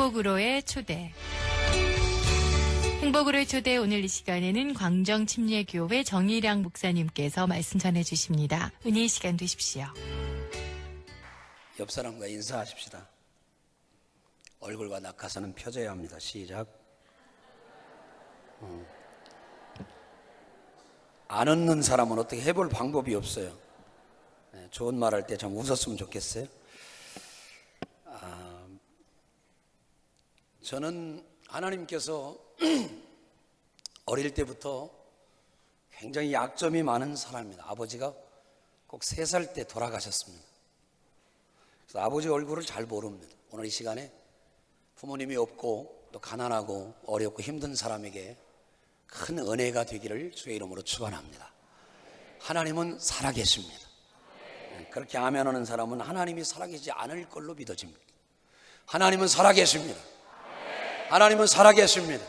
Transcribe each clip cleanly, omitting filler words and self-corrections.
행복으로의 초대. 행복으로의 초대, 오늘 이 시간에는 광정침례교회 정일양 목사님께서 말씀 전해주십니다. 은혜의 시간 되십시오. 옆 사람과 인사하십시다. 얼굴과 낙하산은 펴져야 합니다. 시작. 안 웃는 사람은 어떻게 해볼 방법이 없어요. 좋은 말 할 때 좀 웃었으면 좋겠어요. 저는 하나님께서 어릴 때부터 굉장히 약점이 많은 사람입니다. 아버지가 꼭 3살 때 돌아가셨습니다. 그래서 아버지 얼굴을 잘 모릅니다. 오늘 이 시간에 부모님이 없고 또 가난하고 어렵고 힘든 사람에게 큰 은혜가 되기를 주의 이름으로 축원합니다. 하나님은 살아계십니다. 그렇게 아멘하는 사람은 하나님이 살아계시지 않을 걸로 믿어집니다. 하나님은 살아계십니다. 하나님은 살아계십니다.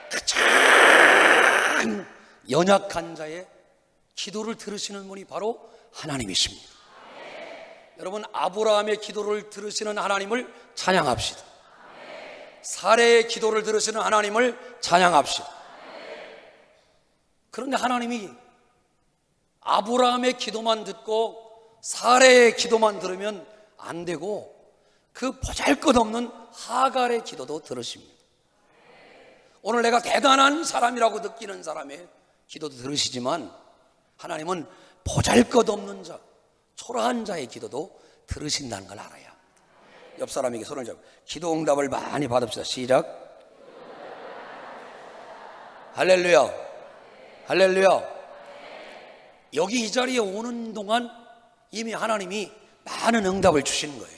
가장 연약한 자의 기도를 들으시는 분이 바로 하나님이십니다. 여러분, 아브라함의 기도를 들으시는 하나님을 찬양합시다. 사레의 기도를 들으시는 하나님을 찬양합시다. 그런데 하나님이 아브라함의 기도만 듣고 사레의 기도만 들으면 안 되고 그 보잘것없는 하갈의 기도도 들으십니다. 오늘 내가 대단한 사람이라고 느끼는 사람의 기도도 들으시지만 하나님은 보잘것없는 자, 초라한 자의 기도도 들으신다는 걸 알아야 합니다. 옆 사람에게 손을 잡고 기도 응답을 많이 받읍시다. 시작. 할렐루야, 할렐루야. 여기 이 자리에 오는 동안 이미 하나님이 많은 응답을 주시는 거예요.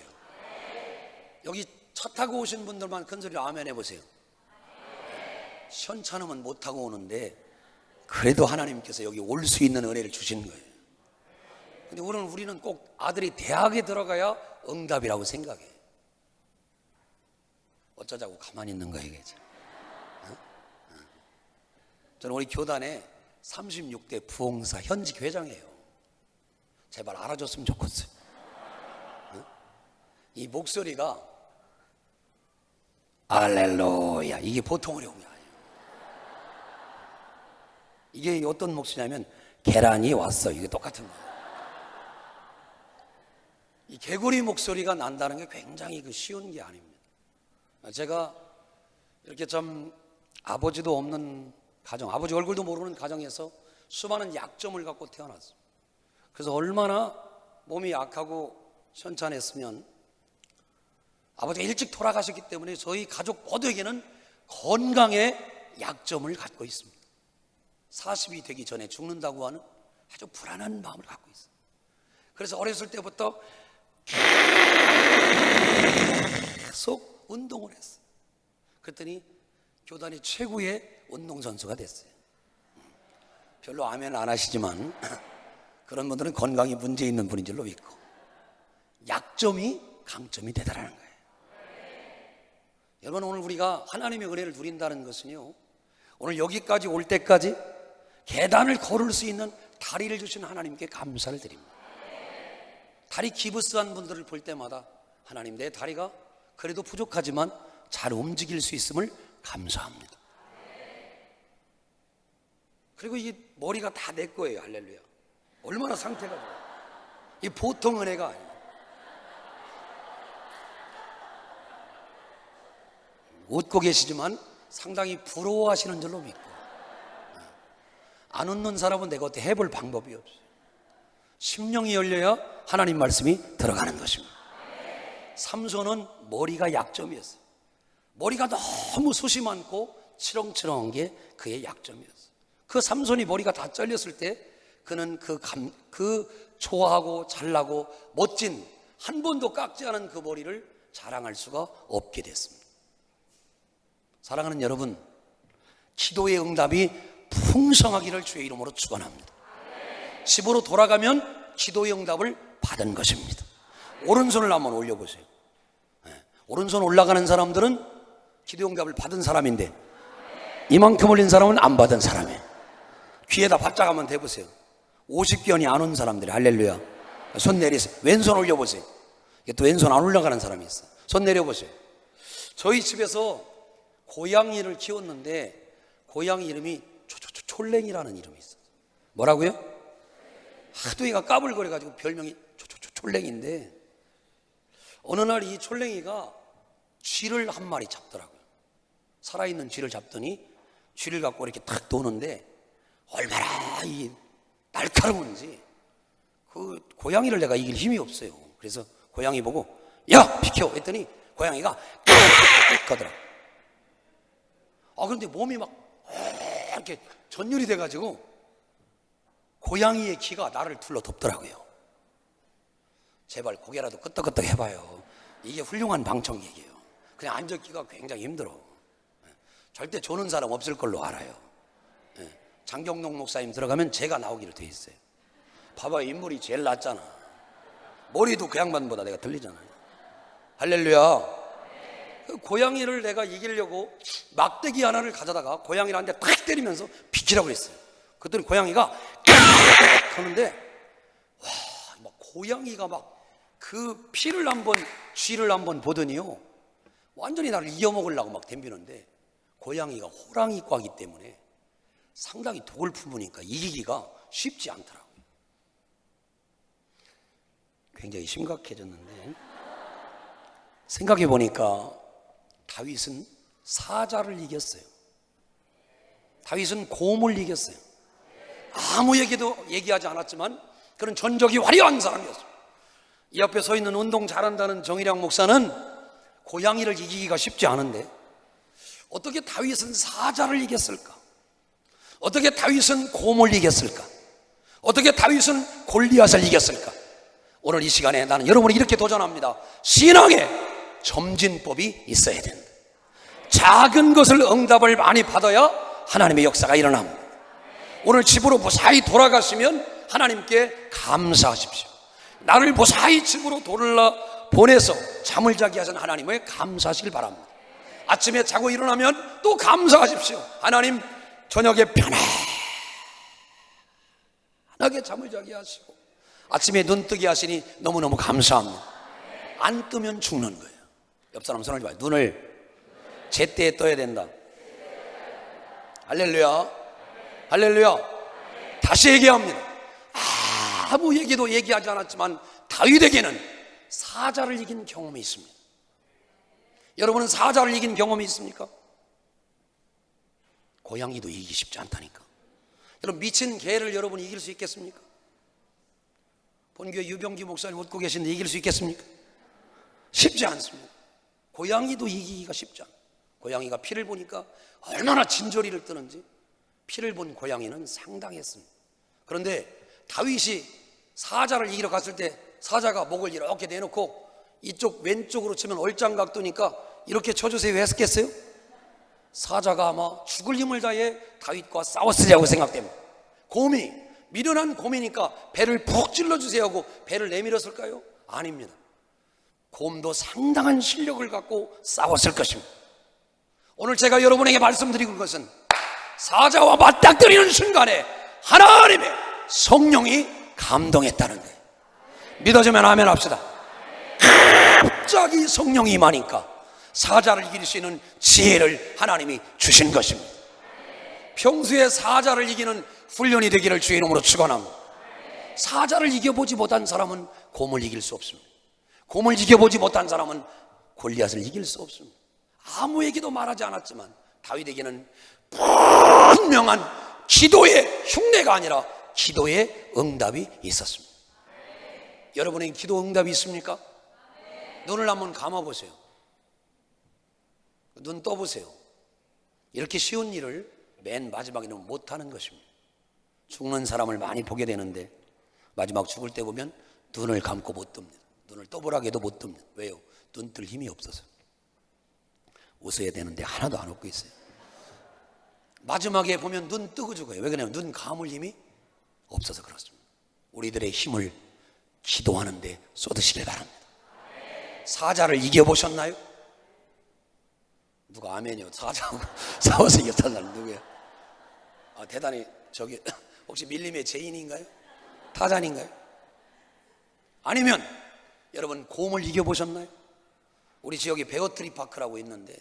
여기 차 타고 오신 분들만 큰 소리로 아멘 해보세요. 시원찮으면 못 타고 오는데 그래도 하나님께서 여기 올 수 있는 은혜를 주시는 거예요. 근데 우리는 꼭 아들이 대학에 들어가야 응답이라고 생각해. 어쩌자고 가만히 있는 거예요, 이게. 저는 우리 교단에 36대 부흥사 현직 회장이에요. 제발 알아줬으면 좋겠어요. 이 목소리가 할렐루야, 이게 보통 어려운 게 아니에요. 이게 어떤 목소리냐면 계란이 왔어, 이게 똑같은 거예요. 이 개구리 목소리가 난다는 게 굉장히 쉬운 게 아닙니다. 제가 이렇게 좀 아버지도 없는 가정, 아버지 얼굴도 모르는 가정에서 수많은 약점을 갖고 태어났어요. 그래서 얼마나 몸이 약하고 현찮았으면 아버지가 일찍 돌아가셨기 때문에 저희 가족 모두에게는 건강의 약점을 갖고 있습니다. 40이 되기 전에 죽는다고 하는 아주 불안한 마음을 갖고 있어요. 그래서 어렸을 때부터 계속 운동을 했어요. 그랬더니 교단이 최고의 운동선수가 됐어요. 별로 아멘 안 하시지만 그런 분들은 건강이 문제 있는 분인 줄로 믿고 약점이 강점이 되더라는 거예요. 여러분, 오늘 우리가 하나님의 은혜를 누린다는 것은요, 오늘 여기까지 올 때까지 계단을 걸을 수 있는 다리를 주신 하나님께 감사를 드립니다. 다리 기부스한 분들을 볼 때마다 하나님, 내 다리가 그래도 부족하지만 잘 움직일 수 있음을 감사합니다. 그리고 이 머리가 다 내 거예요. 할렐루야. 얼마나 상태가 좋아요. 이 보통 은혜가 아니에요. 웃고 계시지만 상당히 부러워하시는 줄로 믿고, 안 웃는 사람은 내가 어떻게 해볼 방법이 없어요. 심령이 열려야 하나님 말씀이 들어가는 것입니다. 삼손은 머리가 약점이었어요. 머리가 너무 숱이 많고 치렁치렁한 게 그의 약점이었어요. 그 삼손이 머리가 다 잘렸을 때 그는 그 좋아하고 잘나고 멋진, 한 번도 깎지 않은 그 머리를 자랑할 수가 없게 됐습니다. 사랑하는 여러분, 기도의 응답이 풍성하기를 주의 이름으로 축원합니다. 집으로 돌아가면 기도의 응답을 받은 것입니다. 오른손을 한번 올려보세요. 오른손 올라가는 사람들은 기도의 응답을 받은 사람인데 이만큼 올린 사람은 안 받은 사람이에요. 귀에다 바짝 한번 대보세요. 50견이 안 온 사람들이 할렐루야. 손 내리세요. 왼손 올려보세요. 또 왼손 안 올라가는 사람이 있어요. 손 내려보세요. 저희 집에서 고양이를 키웠는데 고양이 이름이 촐랭이라는 이름이 있어요. 뭐라고요? 하도 얘가 까불거려가지고 별명이 촐랭인데, 어느 날 이 촐랭이가 쥐를 한 마리 잡더라고요. 살아있는 쥐를 잡더니 쥐를 갖고 이렇게 탁 도는데 얼마나 이 날카로운지 그 고양이를 내가 이길 힘이 없어요. 그래서 고양이 보고 야 비켜 했더니 고양이가 거더라. 그런데 몸이 막 이렇게 전율이 돼가지고 고양이의 기가 나를 둘러 덮더라고요. 제발 고개라도 끄덕끄덕 해봐요. 이게 훌륭한 방청객이에요. 그냥 앉았기가 굉장히 힘들어. 절대 조는 사람 없을 걸로 알아요. 장경동 목사님 들어가면 제가 나오기로 돼 있어요. 봐봐요, 인물이 제일 낫잖아. 머리도 그 양반보다 내가 들리잖아요. 할렐루야. 그 고양이를 내가 이기려고 막대기 하나를 가져다가 고양이를 한 대 탁 때리면서 비키라고 그랬어요. 그랬더니 고양이가 하는데 와, 막 고양이가 막 그 피를 한번 쥐를 한번 보더니요 완전히 나를 이어먹으려고 막 덤비는데, 고양이가 호랑이과이기 때문에 상당히 독을 품으니까 이기기가 쉽지 않더라고요. 굉장히 심각해졌는데, 생각해 보니까 다윗은 사자를 이겼어요. 다윗은 곰을 이겼어요. 아무 얘기도 얘기하지 않았지만 그런 전적이 화려한 사람이었어요. 이 앞에 서 있는 운동 잘한다는 정일양 목사는 고양이를 이기기가 쉽지 않은데 어떻게 다윗은 사자를 이겼을까? 어떻게 다윗은 곰을 이겼을까? 어떻게 다윗은 골리앗을 이겼을까? 오늘 이 시간에 나는 여러분이 이렇게 도전합니다. 신앙에 점진법이 있어야 된다. 작은 것을 응답을 많이 받아야 하나님의 역사가 일어납니다. 오늘 집으로 무사히 돌아가시면 하나님께 감사하십시오. 나를 무사히 집으로 보내서 잠을 자게 하신 하나님을 감사하시길 바랍니다. 아침에 자고 일어나면 또 감사하십시오. 하나님 저녁에 편안하게 잠을 자게 하시고 아침에 눈 뜨게 하시니 너무너무 감사합니다. 안 뜨면 죽는 거예요. 옆 사람 손을 봐요. 눈을 제때에 떠야 된다. 할렐루야. 할렐루야. 다시 얘기합니다. 아무 얘기도 얘기하지 않았지만 다윗에게는 사자를 이긴 경험이 있습니다. 여러분은 사자를 이긴 경험이 있습니까? 고양이도 이기기 쉽지 않다니까. 여러분 미친 개를 여러분이 이길 수 있겠습니까? 본교회 유병기 목사님 웃고 계신데 이길 수 있겠습니까? 쉽지 않습니다. 고양이도 이기기가 쉽지 않아요. 고양이가 피를 보니까 얼마나 진저리를 뜨는지 피를 본 고양이는 상당했습니다. 그런데 다윗이 사자를 이기러 갔을 때 사자가 목을 이렇게 내놓고 이쪽 왼쪽으로 치면 얼짱각도니까 이렇게 쳐주세요 했겠어요? 사자가 아마 죽을 힘을 다해 다윗과 싸웠으리라고 생각됩니다. 곰이 미련한 곰이니까 배를 푹 찔러주세요 하고 배를 내밀었을까요? 아닙니다. 곰도 상당한 실력을 갖고 싸웠을 것입니다. 오늘 제가 여러분에게 말씀드리는 것은 사자와 맞닥뜨리는 순간에 하나님의 성령이 감동했다는 거예요. 믿어주면 아멘 합시다. 갑자기 성령이 임하니까 사자를 이길 수 있는 지혜를 하나님이 주신 것입니다. 평소에 사자를 이기는 훈련이 되기를 주의 이름으로 축원합니다. 사자를 이겨보지 못한 사람은 곰을 이길 수 없습니다. 곰을 이겨보지 못한 사람은 골리앗을 이길 수 없습니다. 아무 얘기도 말하지 않았지만 다윗에게는 분명한 기도의 흉내가 아니라 기도의 응답이 있었습니다. 여러분에게 기도 응답이 있습니까? 눈을 한번 감아보세요. 눈 떠보세요. 이렇게 쉬운 일을 맨 마지막에는 못하는 것입니다. 죽는 사람을 많이 보게 되는데 마지막 죽을 때 보면 눈을 감고 못 뜹니다. 눈을 떠보라고 해도 못 뜹니다. 왜요? 눈 뜰 힘이 없어서. 웃어야 되는데 하나도 안 웃고 있어요. 마지막에 보면 눈 뜨고 죽어요. 왜 그러냐면 눈 감을 힘이 없어서 그렇습니다. 우리들의 힘을 기도하는데 쏟으시길 바랍니다. 사자를 이겨보셨나요? 누가 아멘이요? 사자하고 싸워서 이겼다는 사람 누구예요? 대단히 저기 혹시 밀림의 제인인가요? 타잔인가요? 아니면 여러분 곰을 이겨보셨나요? 우리 지역에 베어트리 파크라고 있는데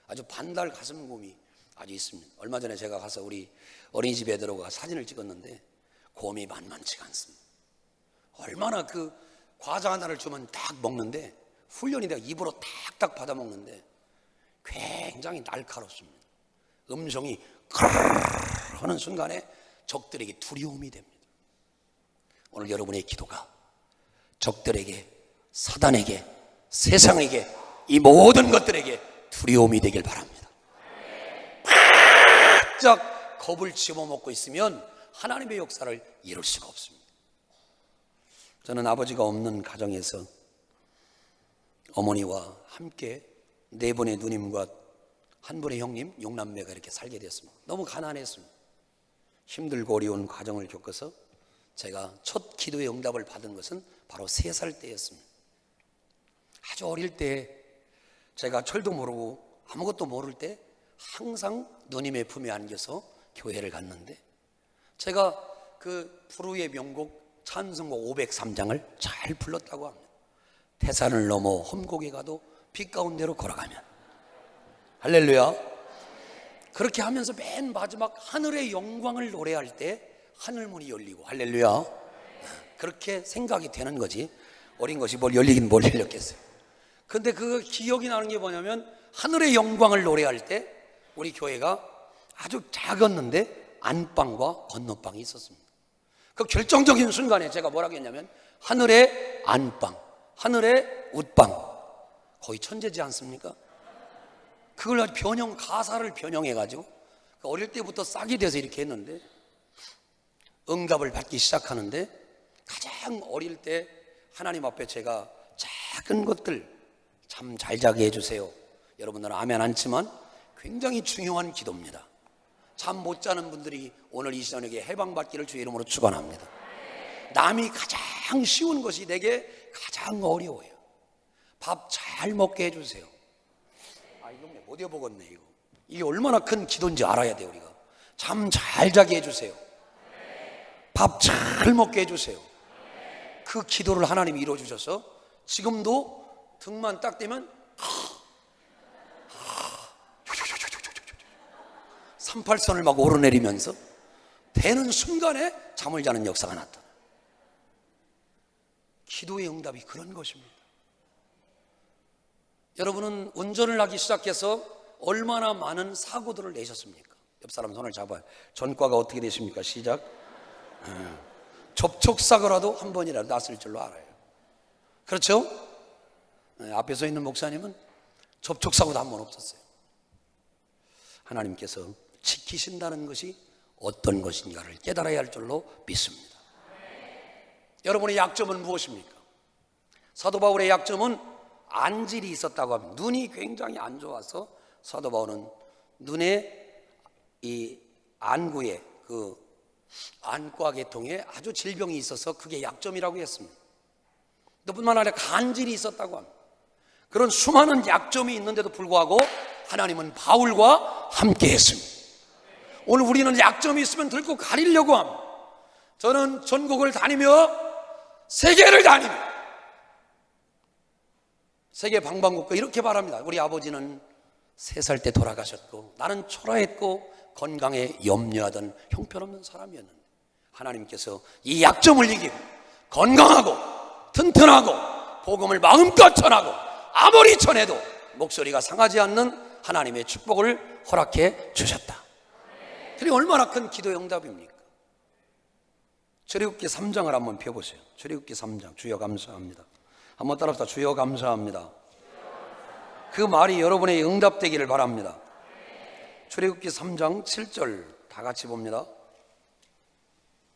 아주 반달 가슴곰이 아주 있습니다. 얼마 전에 제가 가서 우리 어린이집 애들하고 사진을 찍었는데 곰이 만만치가 않습니다. 얼마나 그 과자 하나를 주면 딱 먹는데 훈련이 되어 입으로 탁탁 받아 먹는데 굉장히 날카롭습니다. 음성이 크르르 하는 순간에 적들에게 두려움이 됩니다. 오늘 여러분의 기도가 적들에게, 사단에게, 세상에게, 이 모든 것들에게 두려움이 되길 바랍니다. 바짝 겁을 집어먹고 있으면 하나님의 역사를 이룰 수가 없습니다. 저는 아버지가 없는 가정에서 어머니와 함께 네 분의 누님과 한 분의 형님, 용남매가 이렇게 살게 되었습니다. 너무 가난했습니다. 힘들고 어려운 과정을 겪어서 제가 첫 기도의 응답을 받은 것은 바로 3살 때였습니다. 아주 어릴 때 제가 철도 모르고 아무것도 모를 때 항상 누님의 품에 안겨서 교회를 갔는데 제가 그 불후의 명곡 찬송곡 503장을 잘 불렀다고 합니다. 태산을 넘어 험곡에 가도 빛 가운데로 걸어가면, 할렐루야. 그렇게 하면서 맨 마지막 하늘의 영광을 노래할 때 하늘문이 열리고, 할렐루야. 그렇게 생각이 되는 거지 어린 것이 뭘 열리긴 뭘 열렸겠어요. 근데 그 기억이 나는 게 뭐냐면 하늘의 영광을 노래할 때 우리 교회가 아주 작았는데 안방과 건너방이 있었습니다. 그 결정적인 순간에 제가 뭐라고 했냐면 하늘의 안방, 하늘의 웃방. 거의 천재지 않습니까? 그걸 아주 가사를 변형해가지고 어릴 때부터 싹이 돼서 이렇게 했는데 응답을 받기 시작하는데 가장 어릴 때 하나님 앞에 제가 작은 것들 참 잘 자게 해주세요. 여러분들은 아멘 않지만 굉장히 중요한 기도입니다. 잠 못 자는 분들이 오늘 이 시간에 해방받기를 주의 이름으로 축원합니다. 남이 가장 쉬운 것이 내게 가장 어려워요. 밥 잘 먹게 해주세요. 이거 못 외워보겠네. 이게 얼마나 큰 기도인지 알아야 돼요. 우리가 잠 잘 자게 해주세요. 밥 잘 먹게 해주세요. 그 기도를 하나님이 이루어주셔서 지금도 등만 딱 대면 38선을 막 오르내리면서 되는 순간에 잠을 자는 역사가 나타나요. 기도의 응답이 그런 것입니다. 여러분은 운전을 하기 시작해서 얼마나 많은 사고들을 내셨습니까? 옆 사람 손을 잡아요. 전과가 어떻게 되십니까? 시작. 접촉사고라도 한 번이라도 났을 줄로 알아요. 그렇죠? 앞에 서 있는 목사님은 접촉사고도 한 번 없었어요. 하나님께서 지키신다는 것이 어떤 것인가를 깨달아야 할 줄로 믿습니다. 여러분의 약점은 무엇입니까? 사도 바울의 약점은 안질이 있었다고 합니다. 눈이 굉장히 안 좋아서 사도 바울은 눈에 이 안구에 그 안과 계통에 아주 질병이 있어서 그게 약점이라고 했습니다. 뿐만 아니라 간질이 있었다고 합니다. 그런 수많은 약점이 있는데도 불구하고 하나님은 바울과 함께 했습니다. 오늘 우리는 약점이 있으면 들고 가리려고 합니다. 저는 전국을 다니며 세계를 다니며 세계 방방곡곡 이렇게 바랍니다. 우리 아버지는 3살 때 돌아가셨고 나는 초라했고 건강에 염려하던 형편없는 사람이었는데 하나님께서 이 약점을 이기고 건강하고 튼튼하고 복음을 마음껏 전하고 아무리 전해도 목소리가 상하지 않는 하나님의 축복을 허락해 주셨다. 그게 얼마나 큰 기도의 응답입니까? 출애굽기 3장을 한번 펴보세요. 출애굽기 3장. 주여 감사합니다. 한번 따라합시다. 주여 감사합니다. 그 말이 여러분의 응답되기를 바랍니다. 출애굽기 3장 7절 다 같이 봅니다.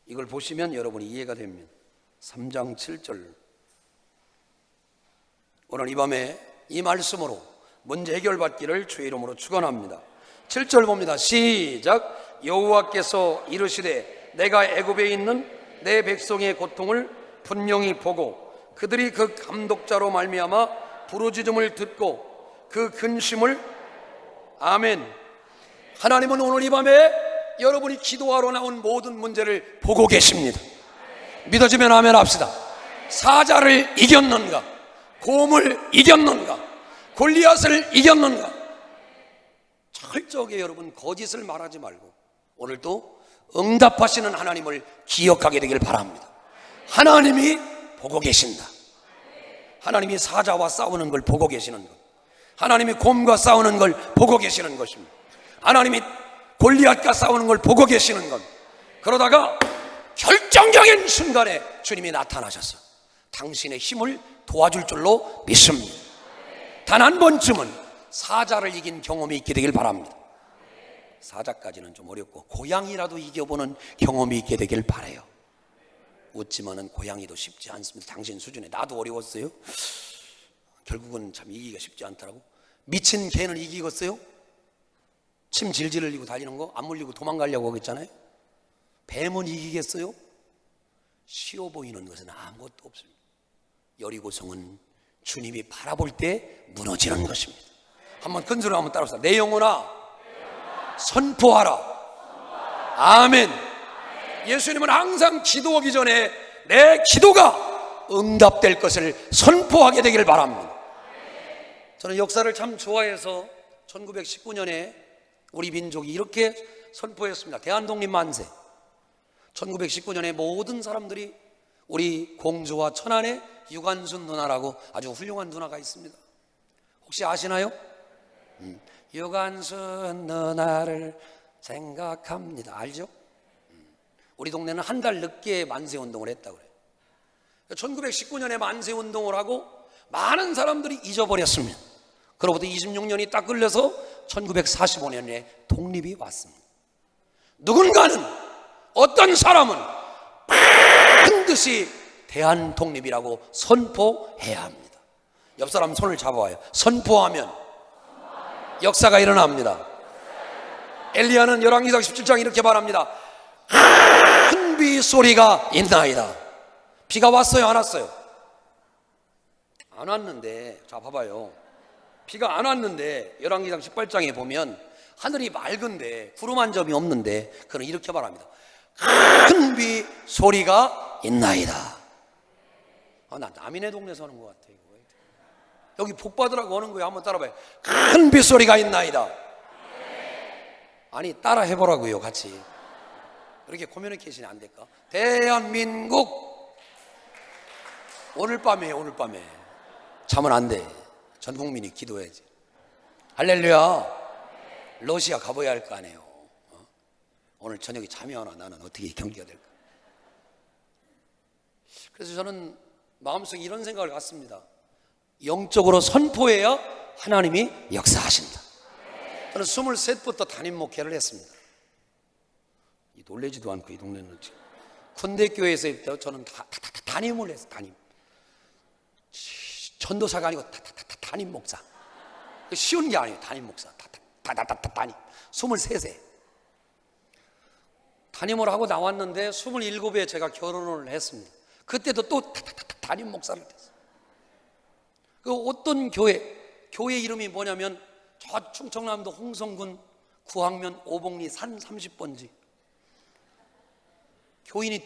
이걸 보시면 여러분이 이해가 됩니다. 3장 7절. 오늘 이 밤에 이 말씀으로 문제 해결받기를 주의 이름으로 축원합니다. 7절 봅니다. 시작. 여호와께서 이르시되 내가 애굽에 있는 내 백성의 고통을 분명히 보고 그들이 그 감독자로 말미암아 부르짖음을 듣고 그 근심을 아멘. 하나님은 오늘 이 밤에 여러분이 기도하러 나온 모든 문제를 보고 계십니다. 믿어지면 아멘 합시다. 사자를 이겼는가? 곰을 이겼는가? 골리앗을 이겼는가? 철저하게 여러분 거짓을 말하지 말고 오늘도 응답하시는 하나님을 기억하게 되길 바랍니다. 하나님이 보고 계신다. 하나님이 사자와 싸우는 걸 보고 계시는 것, 하나님이 곰과 싸우는 걸 보고 계시는 것입니다. 하나님이 골리앗과 싸우는 걸 보고 계시는 것. 그러다가 결정적인 순간에 주님이 나타나셔서 당신의 힘을 도와줄 줄로 믿습니다. 단 한 번쯤은 사자를 이긴 경험이 있게 되길 바랍니다. 사자까지는 좀 어렵고 고양이라도 이겨보는 경험이 있게 되길 바라요. 웃지만은 고양이도 쉽지 않습니다. 당신 수준에. 나도 어려웠어요. 결국은 참 이기기가 쉽지 않더라고. 미친 개는 이기겠어요? 침 질질 흘리고 달리는 거 안 물리고 도망가려고 하겠잖아요. 뱀은 이기겠어요? 쉬워 보이는 것은 아무것도 없습니다. 여리고성은 주님이 바라볼 때 무너지는 것입니다. 한번 큰 소리로 한번 따라합시다. 내 영혼아 선포하라. 아멘. 예수님은 항상 기도하기 전에 내 기도가 응답될 것을 선포하게 되기를 바랍니다. 저는 역사를 참 좋아해서 1919년에 우리 민족이 이렇게 선포했습니다. 대한독립 만세. 1919년에 모든 사람들이 우리 공주와 천안에 유관순 누나라고 아주 훌륭한 누나가 있습니다. 혹시 아시나요? 유관순 누나를 생각합니다. 알죠? 우리 동네는 한 달 늦게 만세운동을 했다고 그래요. 1919년에 만세운동을 하고 많은 사람들이 잊어버렸습니다. 그로부터 26년이 딱 걸려서 1945년에 독립이 왔습니다. 누군가는, 어떤 사람은 반드시 대한독립이라고 선포해야 합니다. 옆 사람 손을 잡아와요. 선포하면 역사가 일어납니다. 엘리야는 열왕기상 17장 이렇게 말합니다. 큰 비 소리가 있나이다. 비가 왔어요, 안 왔어요? 안 왔는데, 자 봐봐요. 비가 안 왔는데 열왕기상 18장에 보면 하늘이 맑은데 구름 한 점이 없는데 그는 이렇게 말합니다. 큰 비 소리가 있나이다. 나 남인의 동네 사는 것 같아. 이거. 여기 복 받으라고 오는 거예요. 한번 따라봐요. 큰 비 소리가 있나이다. 아니 따라 해보라고요. 같이. 이렇게 커뮤니케이션이 안 될까? 대한민국 오늘 밤에 자면 안 돼. 전 국민이 기도해야지. 할렐루야. 러시아 가봐야 할 거 아니에요. 오늘 저녁에 잠이 안 와. 나는 어떻게 경기가 될까? 그래서 저는 마음속에 이런 생각을 갖습니다. 영적으로 선포해야 하나님이 역사하신다. 저는 23부터 담임 목회를 했습니다. 놀래지도 않고 이 동네는 지금 군대교회에서 저는 담임을 했어요. 담임. 전도사가 아니고 담임 목사. 쉬운 게 아니에요. 담임 목사. 담임. 23세. 담임을 하고 나왔는데 27에 제가 결혼을 했습니다. 그때도 또 담임 목사를 했어요. 그 어떤 교회 이름이 뭐냐면 저 충청남도 홍성군 구항면 오봉리 산 30번지 교인이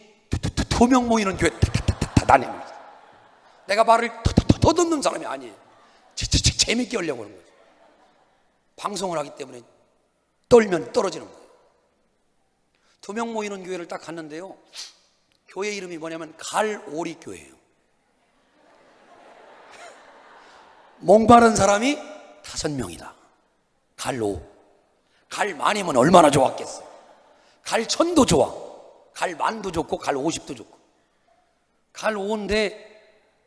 두 명 모이는 교회 담임입니다. 내가 말을 더 듣는 사람이 아니에요. 재밌게 하려고 하는 거죠. 방송을 하기 때문에 떨면 떨어지는 거예요. 두 명 모이는 교회를 딱 갔는데요. 교회 이름이 뭐냐면 갈오리 교회예요. 목마른 사람이 5명이다. 갈오. 갈 많이면 얼마나 좋았겠어요. 갈 1000도 좋아. 갈 10,000도 좋고 갈 50도 좋고. 갈 5인데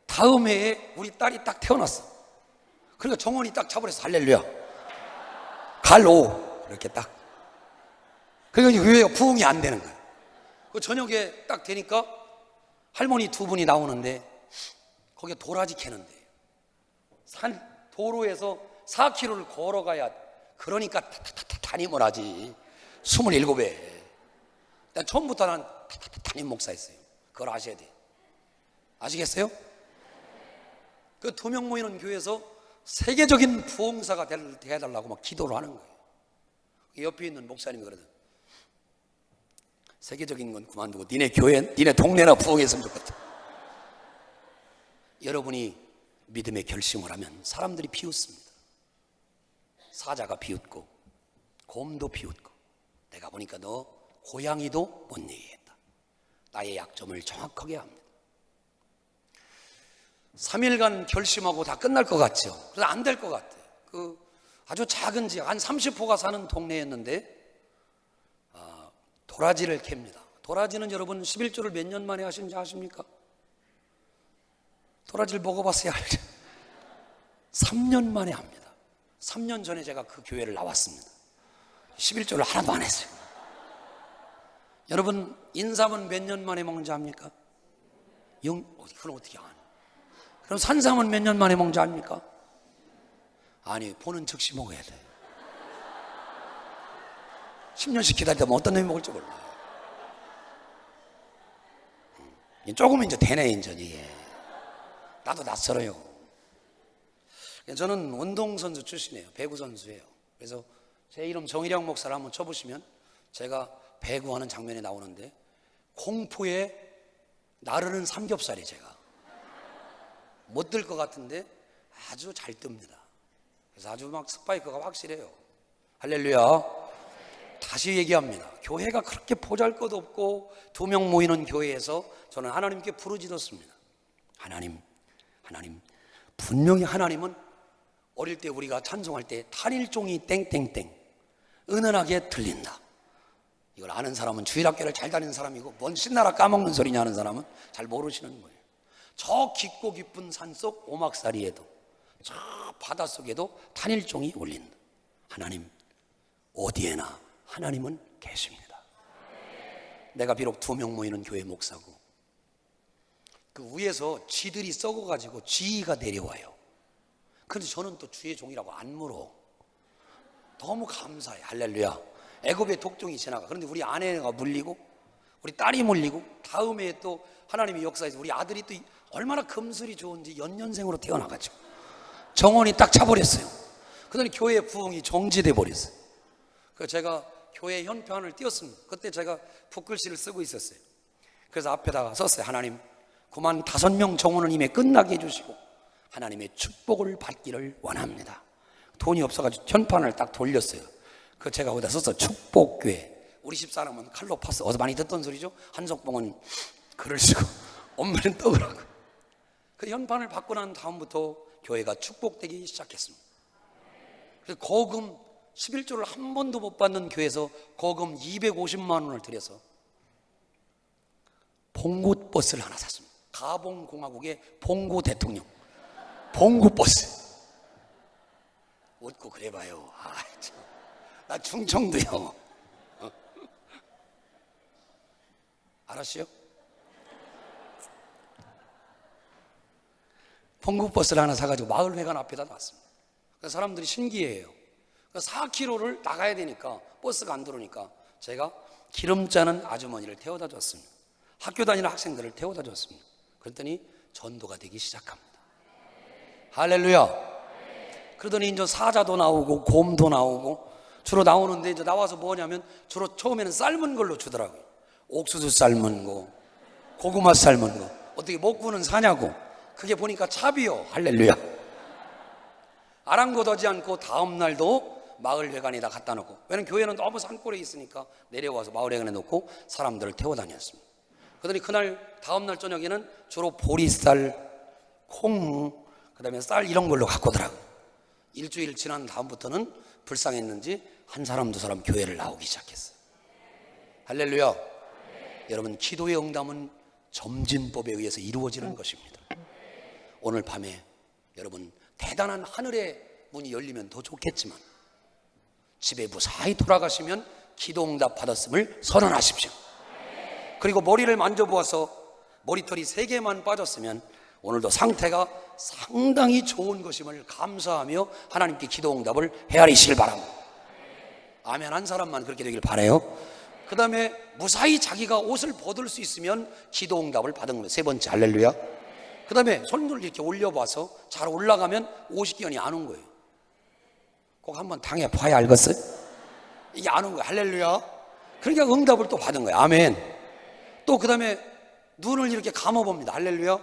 다음 해에 우리 딸이 딱 태어났어. 그러니까 정원이 딱 차버려서 할렐루야. 갈 5. 이렇게 딱. 그러니까 교회가 부흥이 안 되는 거예요. 그 저녁에 딱 되니까 할머니 2분이 나오는데 거기에 도라지 캐는데 산 도로에서 4km를 걸어가야 그러니까 담임을 하지. 27에. 난 처음부터 난 담임 목사였어요. 그걸 아셔야 돼요. 아시겠어요? 그 2명 모이는 교회에서 세계적인 부흥사가 되어달라고 막 기도를 하는 거예요. 옆에 있는 목사님이 그러더니 세계적인 건 그만두고 니네 교회, 니네 동네나 부흥했으면 좋겠다. 여러분이 믿음의 결심을 하면 사람들이 비웃습니다. 사자가 비웃고 곰도 비웃고 내가 보니까 너 고양이도 못 이기겠다. 나의 약점을 정확하게 합니다. 3일간 결심하고 다 끝날 것 같죠. 그래서 안 될 것 같아요. 아주 작은 지역 한 30호가 사는 동네였는데 도라지를 캡니다. 도라지는 여러분 11조를 몇 년 만에 하시는지 아십니까? 도라지를 먹어봤어야 알죠. 3년 만에 합니다. 3년 전에 제가 그 교회를 나왔습니다. 11조를 하나도 안 했어요. 여러분 인삼은 몇 년 만에 먹는지 압니까? 그럼 어떻게 아냐? 그럼 산삼은 몇 년 만에 먹는지 압니까? 아니, 보는 즉시 먹어야 돼. 10년씩 기다리다 어떤 놈이 먹을지 몰라. 조금은 이제 되네, 이제 이게. 나도 낯설어요. 저는 운동선수 출신이에요. 배구선수예요. 그래서 제 이름 정일영 목사를 한번 쳐보시면 제가 배구하는 장면이 나오는데 공포에 나르는 삼겹살이 제가 못 들 것 같은데 아주 잘 뜹니다. 그래서 아주 막 스파이크가 확실해요. 할렐루야. 다시 얘기합니다. 교회가 그렇게 보잘것없고 2명 모이는 교회에서 저는 하나님께 부르짖었습니다. 하나님, 분명히 하나님은 어릴 때 우리가 찬송할 때 탄일종이 땡땡땡 은은하게 들린다. 이걸 아는 사람은 주일학교를 잘 다니는 사람이고 뭔 신나라 까먹는 소리냐 하는 사람은 잘 모르시는 거예요. 저 깊고 깊은 산속 오막살이에도 저 바닷속에도 탄일종이 울린다. 하나님, 어디에나 하나님은 계십니다. 내가 비록 2명 모이는 교회 목사고 그 위에서 쥐들이 썩어가지고 쥐가 내려와요. 그런데 저는 또 주의 종이라고 안 물어. 너무 감사해. 할렐루야. 애굽의 독종이 지나가. 그런데 우리 아내가 물리고 우리 딸이 물리고 다음에 또 하나님의 역사에서 우리 아들이 또 얼마나 금슬이 좋은지 연년생으로 태어나가지고 정원이 딱 차버렸어요. 그러더니 교회 부흥이 정지돼 버렸어요. 그래서 제가 교회 현판을 띄웠습니다. 그때 제가 붓글씨를 쓰고 있었어요. 그래서 앞에다가 썼어요. 하나님, 95,000명 정원을 이미 끝나게 해주시고 하나님의 축복을 받기를 원합니다. 돈이 없어가지고 현판을 딱 돌렸어요. 그 제가 거기다 썼어. 축복교회. 우리 집사람은 칼로 팠어. 어서 많이 듣던 소리죠. 한석봉은 글을 쓰고 엄마는 떡을 하고. 그 현판을 받고 난 다음부터 교회가 축복되기 시작했습니다. 그래서 거금 11조를 한 번도 못 받는 교회에서 거금 250만 원을 들여서 봉고 버스를 하나 샀습니다. 가봉공화국의 봉고 대통령 봉고 버스. 웃고 그래봐요. 나 충청도요. 알았어요? 봉고 버스를 하나 사가지고 마을회관 앞에다 놨습니다. 그래서 사람들이 신기해요. 4km를 나가야 되니까 버스가 안 들어오니까 제가 기름 짜는 아주머니를 태워다 줬습니다. 학교 다니는 학생들을 태워다 줬습니다. 그랬더니 전도가 되기 시작합니다. 할렐루야. 그러더니 이제 사자도 나오고 곰도 나오고 주로 나오는데 이제 나와서 뭐냐면 주로 처음에는 삶은 걸로 주더라고요. 옥수수 삶은 거, 고구마 삶은 거. 어떻게 먹고는 사냐고. 그게 보니까 차비요. 할렐루야. 아랑곳하지 않고 다음 날도 마을회관에다 갖다 놓고, 왜냐면 교회는 너무 산골에 있으니까 내려와서 마을회관에 놓고 사람들을 태워 다녔습니다. 그러더니 그날 다음 날 저녁에는 주로 보리쌀, 콩, 그다음에 쌀 이런 걸로 갖고 오더라고요. 일주일 지난 다음부터는 불쌍했는지 한 사람 두 사람 교회를 나오기 시작했어요. 할렐루야. 여러분, 기도의 응답은 점진법에 의해서 이루어지는 것입니다. 오늘 밤에 여러분 대단한 하늘의 문이 열리면 더 좋겠지만 집에 무사히 돌아가시면 기도 응답 받았음을 선언하십시오. 그리고 머리를 만져보아서 머리털이 3개만 빠졌으면 오늘도 상태가 상당히 좋은 것임을 감사하며 하나님께 기도 응답을 헤아리시길 바랍니다. 아멘 한 사람만 그렇게 되길 바라요. 그 다음에 무사히 자기가 옷을 벗을 수 있으면 기도 응답을 받은 거예요. 3번째. 할렐루야. 그 다음에 손을 이렇게 올려봐서 잘 올라가면 50견이 안 온 거예요. 꼭 한번 당해봐야 알겠어요? 이게 안 온 거예요. 할렐루야. 그러니까 응답을 또 받은 거예요. 아멘. 또 그 다음에 눈을 이렇게 감아봅니다. 할렐루야.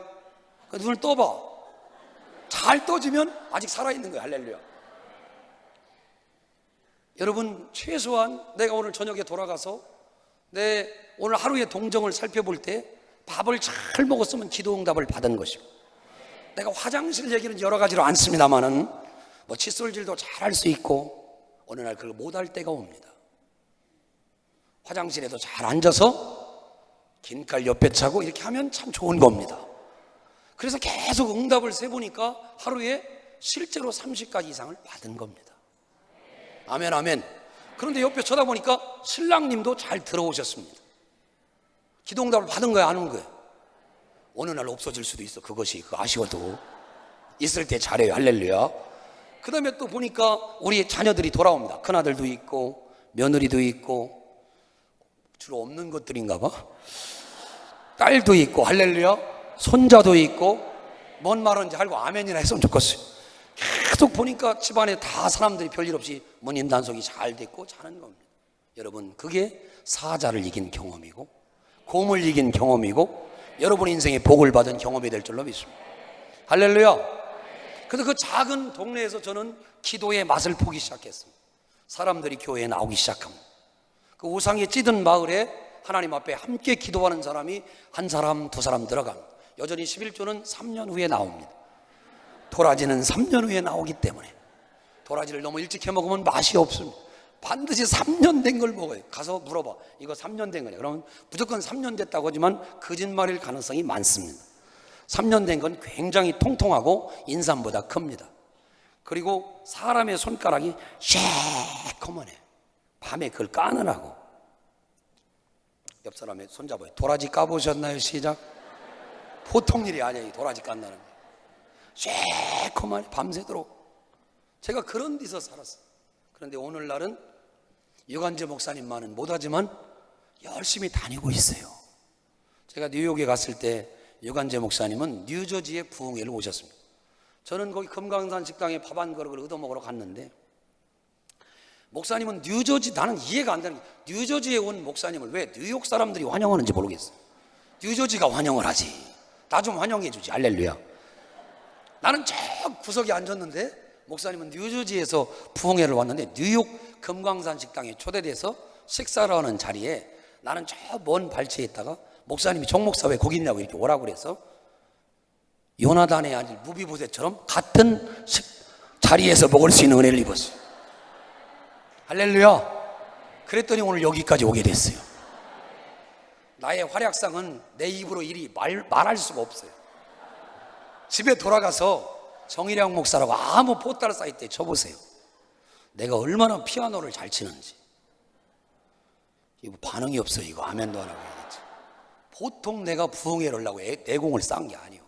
그 눈을 떠봐. 잘 떠지면 아직 살아있는 거예요. 할렐루야. 여러분, 최소한 내가 오늘 저녁에 돌아가서 내 오늘 하루의 동정을 살펴볼 때 밥을 잘 먹었으면 기도 응답을 받은 것이고, 내가 화장실 얘기는 여러 가지로 안 씁니다만은 뭐 칫솔질도 잘 할 수 있고 어느 날 그걸 못 할 때가 옵니다. 화장실에도 잘 앉아서 긴깔 옆에 차고 이렇게 하면 참 좋은 겁니다. 그래서 계속 응답을 세보니까 하루에 실제로 30가지 이상을 받은 겁니다. 아멘, 아멘. 그런데 옆에 쳐다보니까 신랑님도 잘 들어오셨습니다. 기도 응답을 받은 거야, 안 온 거야? 어느 날 없어질 수도 있어. 그것이 아쉬워도 있을 때 잘해요. 할렐루야. 그 다음에 또 보니까 우리 자녀들이 돌아옵니다. 큰아들도 있고 며느리도 있고, 주로 없는 것들인가 봐. 딸도 있고, 할렐루야. 손자도 있고, 뭔 말인지 알고 아멘이나 했으면 좋겠어요. 계속 보니까 집안에 다 사람들이 별일 없이 문인 단속이 잘 됐고 자는 겁니다. 여러분, 그게 사자를 이긴 경험이고 곰을 이긴 경험이고 여러분 인생에 복을 받은 경험이 될 줄로 믿습니다. 할렐루야. 그래서 그 작은 동네에서 저는 기도의 맛을 보기 시작했습니다. 사람들이 교회에 나오기 시작합니다. 그 우상에 찌든 마을에 하나님 앞에 함께 기도하는 사람이 한 사람, 두 사람 들어갑니다. 여전히 11조는 3년 후에 나옵니다. 도라지는 3년 후에 나오기 때문에 도라지를 너무 일찍 해 먹으면 맛이 없습니다. 반드시 3년 된 걸 먹어요. 가서 물어봐. 이거 3년 된 거냐? 그러면 무조건 3년 됐다고 하지만 거짓말일 가능성이 많습니다. 3년 된 건 굉장히 통통하고 인삼보다 큽니다. 그리고 사람의 손가락이 새콤하네. 밤에 그걸 까느라고. 옆 사람의 손잡아요. 도라지 까보셨나요? 시작. 보통 일이 아니에요. 도라지 깐다는 게. 새콤하네. 밤새도록. 제가 그런 데서 살았어요. 그런데 오늘날은 유관재 목사님만은 못하지만 열심히 다니고 있어요. 제가 뉴욕에 갔을 때 유관재 목사님은 뉴저지에 부흥회를 오셨습니다. 저는 거기 금강산 식당에 밥 한 그릇을 얻어먹으러 갔는데, 목사님은 뉴저지, 나는 이해가 안 되는 게 뉴저지에 온 목사님을 왜 뉴욕 사람들이 환영하는지 모르겠어요. 뉴저지가 환영을 하지. 나 좀 환영해 주지. 할렐루야. 나는 저 구석에 앉았는데 목사님은 뉴저지에서 부흥회를 왔는데 뉴욕 금강산 식당에 초대돼서 식사를 하는 자리에 나는 저 먼 발치에 있다가 목사님이 정 목사 왜 거기 있냐고 이렇게 오라고 그래서 요나단의 아들 무비보셋처럼 같은 자리에서 먹을 수 있는 은혜를 입었어요. 할렐루야. 그랬더니 오늘 여기까지 오게 됐어요. 나의 활약상은 내 입으로 이리 말할 수가 없어요. 집에 돌아가서 정일양 목사라고 아무 포스터 사이트에 쳐보세요. 내가 얼마나 피아노를 잘 치는지. 이거 반응이 없어요. 이거 아멘도 안 하고 해야겠지. 보통 내가 부흥회를 하려고 내공을 쌓은 게 아니에요.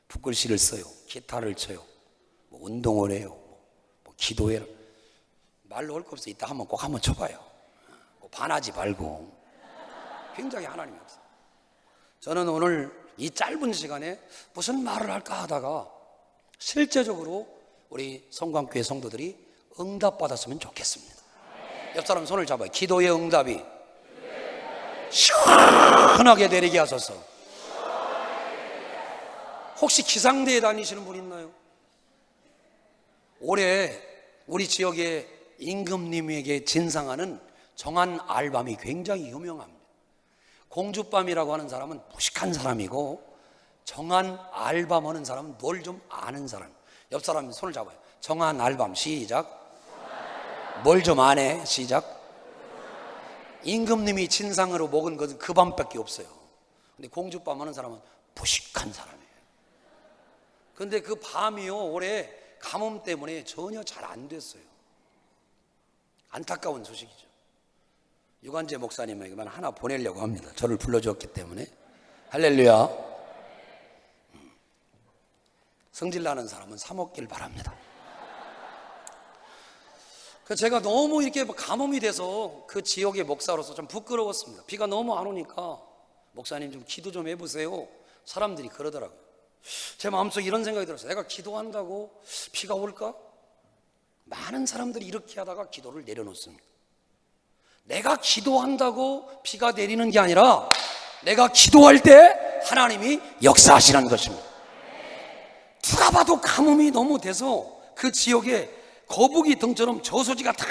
붓글씨를 써요. 기타를 쳐요. 뭐 운동을 해요. 뭐 기도해요. 말로 할 거 없어요. 이따 꼭 한번 쳐봐요. 뭐 반하지 말고. 굉장히 하나님이 없어요. 저는 오늘 이 짧은 시간에 무슨 말을 할까 하다가 실제적으로 우리 성광교회 성도들이 응답받았으면 좋겠습니다. 옆 사람 손을 잡아요. 기도의 응답이 시원하게 내리게 하소서. 혹시 기상대에 다니시는 분 있나요? 올해 우리 지역의 임금님에게 진상하는 정한 알밤이 굉장히 유명합니다. 공주밤이라고 하는 사람은 무식한 사람이고 정한 알밤 하는 사람은 뭘 좀 아는 사람. 옆 사람 손을 잡아요. 정한 알밤 시작. 뭘 좀 아네 시작. 임금님이 진상으로 먹은 것은 그 밤밖에 없어요. 근데 공주밤 하는 사람은 무식한 사람이에요. 근데 그 밤이요 올해 가뭄 때문에 전혀 잘 안 됐어요. 안타까운 소식이죠. 유관재 목사님에게만 하나 보내려고 합니다. 저를 불러주었기 때문에. 할렐루야. 성질나는 사람은 사 먹길 바랍니다. 제가 너무 이렇게 가뭄이 돼서 그 지역의 목사로서 좀 부끄러웠습니다. 비가 너무 안 오니까 목사님 좀 기도 좀 해보세요. 사람들이 그러더라고요. 제 마음속에 이런 생각이 들었어요. 내가 기도한다고 비가 올까? 많은 사람들이 이렇게 하다가 기도를 내려놓습니다. 내가 기도한다고 비가 내리는 게 아니라 내가 기도할 때 하나님이 역사하시는 것입니다. 누가 봐도 가뭄이 너무 돼서 그 지역에 거북이 등처럼 저수지가 다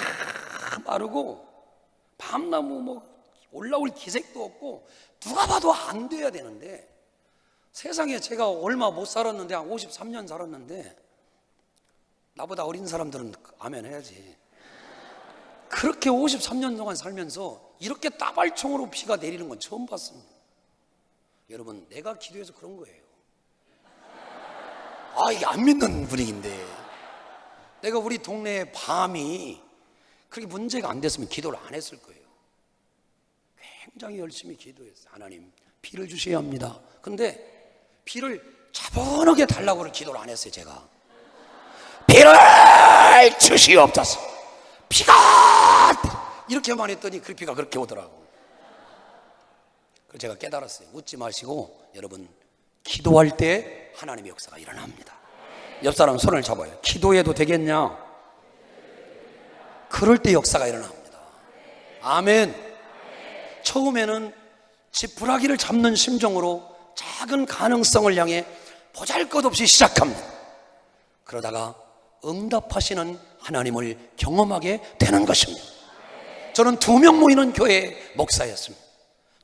마르고 밤나무 뭐 올라올 기색도 없고 누가 봐도 안 돼야 되는데, 세상에 제가 얼마 못 살았는데 한 53년 살았는데, 나보다 어린 사람들은 아멘 해야지. 그렇게 53년 동안 살면서 이렇게 따발총으로 비가 내리는 건 처음 봤습니다. 여러분, 내가 기도해서 그런 거예요. 이게 안 믿는 분위기인데, 내가 우리 동네 밤이 그렇게 문제가 안 됐으면 기도를 안 했을 거예요. 굉장히 열심히 기도했어요. 하나님, 비를 주셔야 합니다. 근데 비를 차분하게 달라고를 기도를 안 했어요. 제가 비를 주시옵소서, 비가 이렇게만 했더니 그 비가 그렇게 오더라고. 그래서 제가 깨달았어요. 웃지 마시고 여러분, 기도할 때 하나님의 역사가 일어납니다. 옆 사람 손을 잡아요. 기도해도 되겠냐? 그럴 때 역사가 일어납니다. 아멘. 처음에는 지푸라기를 잡는 심정으로 작은 가능성을 향해 보잘것없이 시작합니다. 그러다가 응답하시는 하나님을 경험하게 되는 것입니다. 저는 2명 모이는 교회 목사였습니다.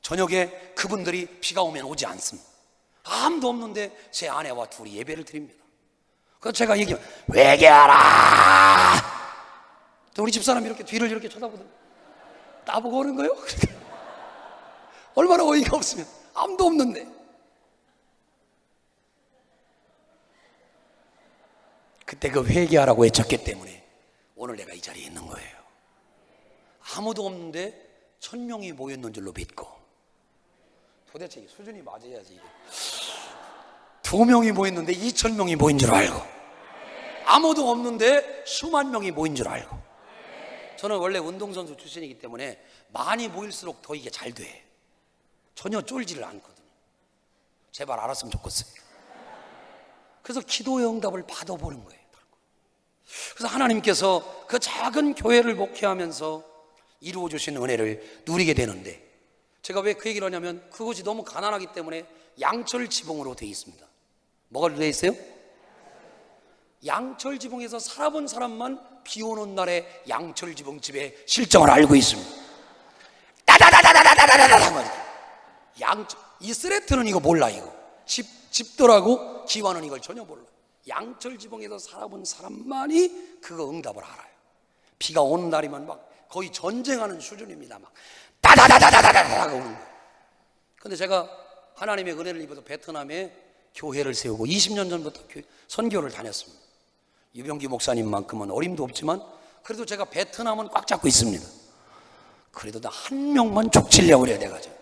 저녁에 그분들이 비가 오면 오지 않습니다. 아무도 없는데 제 아내와 둘이 예배를 드립니다. 그래서 제가 얘기하면 회개하라. 우리 집사람이 이렇게 뒤를 이렇게 쳐다보더니 나보고 오는 거예요? 얼마나 어이가 없으면, 아무도 없는데. 그때 그 회개하라고 외쳤기 때문에 오늘 내가 이 자리에 있는 거예요. 아무도 없는데 1000명이 모였는 줄로 믿고, 도대체 이 수준이 맞아야지. 2명이 모였는데 2000명이 모인 줄 알고, 아무도 없는데 수만 명이 모인 줄 알고. 저는 원래 운동선수 출신이기 때문에 많이 모일수록 더 이게 잘 돼. 전혀 쫄지를 않거든요. 제발 알았으면 좋겠어요. 그래서 기도의 응답을 받아보는 거예요. 그래서 하나님께서 그 작은 교회를 목회하면서 이루어주신 은혜를 누리게 되는데, 제가 왜 그 얘기를 하냐면 그것이 너무 가난하기 때문에 양철 지붕으로 되어 있습니다. 뭐가 되어 있어요? 양철 지붕에서 살아본 사람만 비 오는 날에 양철 지붕 집의 실정을 알고 있습니다. 따다다다다다다다다다. 이스레트는 이거 몰라. 이거 집더라고. 기와는 이걸 전혀 몰라. 양철 지붕에서 살아본 사람만이 그거 응답을 알아요. 비가 오는 날이면 막 거의 전쟁하는 수준입니다. 막 따다다다다다다다가 오는 거예요. 근데 제가 하나님의 은혜를 입어서 베트남에 교회를 세우고 20년 전부터 선교를 다녔습니다. 유병기 목사님만큼은 어림도 없지만 그래도 제가 베트남은 꽉 잡고 있습니다. 그래도 나 한 명만 족치려고 그래야 돼가지고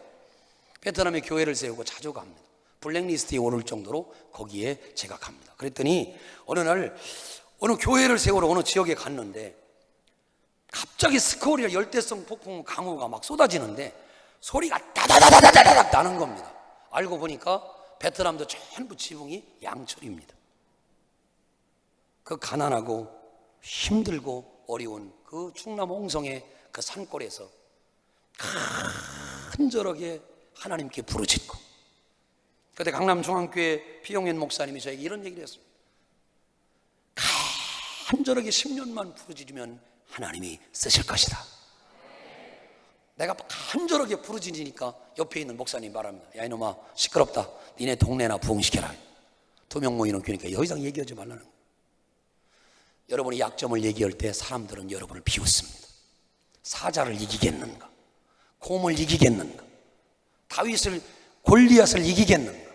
베트남에 교회를 세우고 자주 갑니다. 블랙리스트에 오를 정도로 거기에 제가 갑니다. 그랬더니 어느 날 어느 교회를 세우러 어느 지역에 갔는데 갑자기 스코리아 열대성 폭풍 강우가 막 쏟아지는데 소리가 따다다다다다닥 나는 겁니다. 알고 보니까 베트남도 전부 지붕이 양철입니다. 그 가난하고 힘들고 어려운 그 충남 홍성의 그 산골에서 간절하게 하나님께 부르짖고, 그때 강남중앙교회 피용현 목사님이 저에게 이런 얘기를 했습니다. 간절하게 10년만 부르짖으면 하나님이 쓰실 것이다. 내가 간절하게 부르짖으니까 옆에 있는 목사님 말합니다. 야 이놈아 시끄럽다. 니네 동네나 부흥시켜라. 2명 모이는 교회니까 더 이상 얘기하지 말라는 거예요. 여러분이 약점을 얘기할 때 사람들은 여러분을 비웃습니다. 사자를 이기겠는가? 곰을 이기겠는가? 다윗을 골리앗을 이기겠는가?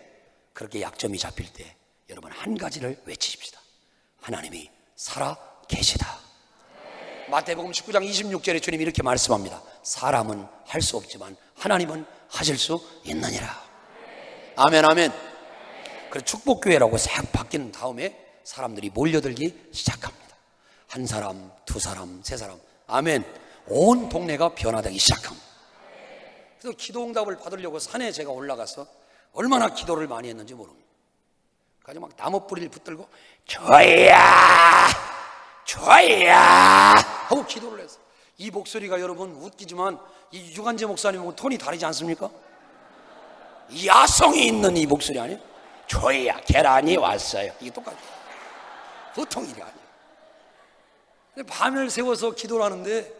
그렇게 약점이 잡힐 때 여러분 한 가지를 외치십시다. 하나님이 살아 계시다. 마태복음 19장 26절에 주님이 이렇게 말씀합니다. 사람은 할 수 없지만 하나님은 하실 수 있느니라. 아멘 아멘. 그래서 축복교회라고 싹 바뀐 다음에 사람들이 몰려들기 시작합니다. 한 사람, 두 사람, 세 사람. 아멘. 온 동네가 변화되기 시작합니다. 그래서 기도응답을 받으려고 산에 제가 올라가서 얼마나 기도를 많이 했는지 모릅니다. 그래서 막 나무 뿌리를 붙들고 주야 주야 하고 기도를 했어요. 이 목소리가 여러분 웃기지만 이 유관재 목사님하고 톤이 다르지 않습니까? 야성이 있는 이 목소리 아니에요? 주야 계란이 왔어요. 이게 똑같아요. 보통 일이 아니에요. 밤을 새워서 기도를 하는데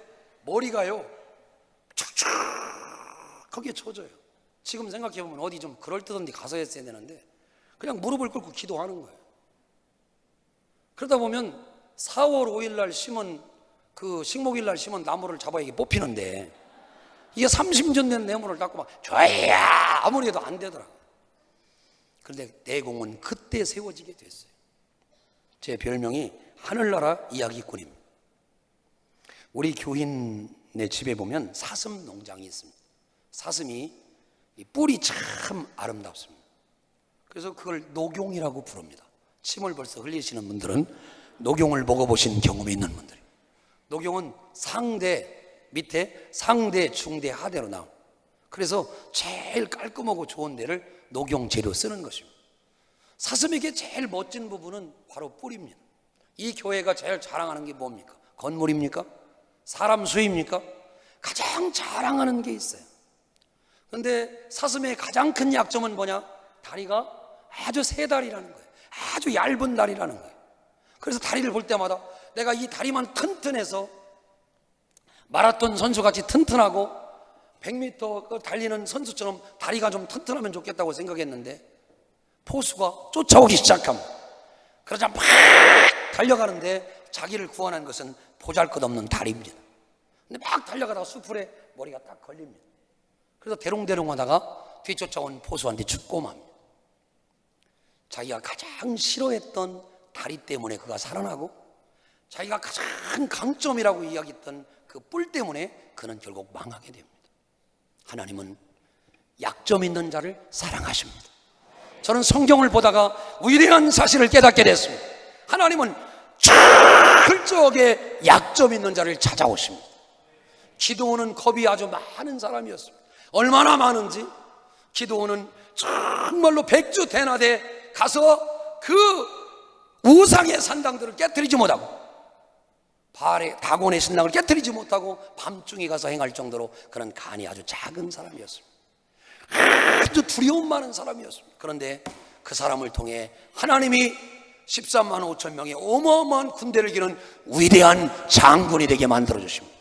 머리가요 축축하게 쳐져요. 지금 생각해보면 어디 좀 그럴듯한 데 가서 했어야 되는데 그냥 무릎을 꿇고 기도하는 거예요. 그러다 보면 4월 5일 날 심은 그 식목일 날 심은 나무를 잡아야 이게 뽑히는데 이게 30년 된 나무를 잡고 막 좋아야 아무리 해도 안 되더라고요. 그런데 내공은 그때 세워지게 됐어요. 제 별명이 하늘나라 이야기꾼입니다. 우리 교인네 집에 보면 사슴 농장이 있습니다. 사슴이 이 뿔이 참 아름답습니다. 그래서 그걸 녹용이라고 부릅니다. 침을 벌써 흘리시는 분들은 녹용을 먹어보신 경험이 있는 분들이. 녹용은 상대 밑에 상대, 중대, 하대로 나옵니다. 그래서 제일 깔끔하고 좋은 데를 녹용 재료 쓰는 것입니다. 사슴에게 제일 멋진 부분은 바로 뿔입니다. 이 교회가 제일 자랑하는 게 뭡니까? 건물입니까? 사람 수입니까? 가장 자랑하는 게 있어요. 그런데 사슴의 가장 큰 약점은 뭐냐? 다리가 아주 세 다리라는 거예요. 아주 얇은 다리라는 거예요. 그래서 다리를 볼 때마다 내가 이 다리만 튼튼해서 마라톤 선수같이 튼튼하고 100m 달리는 선수처럼 다리가 좀 튼튼하면 좋겠다고 생각했는데 포수가 쫓아오기 시작합니다. 그러자 막 달려가는데 자기를 구원한 것은 보잘것없는 다리입니다. 근데 막 달려가다가 수풀에 머리가 딱 걸립니다. 그래서 대롱대롱 하다가 뒤쫓아온 포수한테 죽고 맙니다. 자기가 가장 싫어했던 다리 때문에 그가 살아나고 자기가 가장 강점이라고 이야기했던 그 뿔 때문에 그는 결국 망하게 됩니다. 하나님은 약점 있는 자를 사랑하십니다. 저는 성경을 보다가 위대한 사실을 깨닫게 됐습니다. 하나님은 철저하게 약점 있는 자를 찾아오십니다. 기드온은 겁이 아주 많은 사람이었습니다. 얼마나 많은지 기드온은 정말로 백주 대낮에 가서 그 우상의 산당들을 깨뜨리지 못하고 바알의 다곤의 신당을 깨뜨리지 못하고 밤중에 가서 행할 정도로 그런 간이 아주 작은 사람이었습니다. 아주 두려움 많은 사람이었습니다. 그런데 그 사람을 통해 하나님이 13만 5천 명의 어마어마한 군대를 기는 위대한 장군이 되게 만들어 주십니다.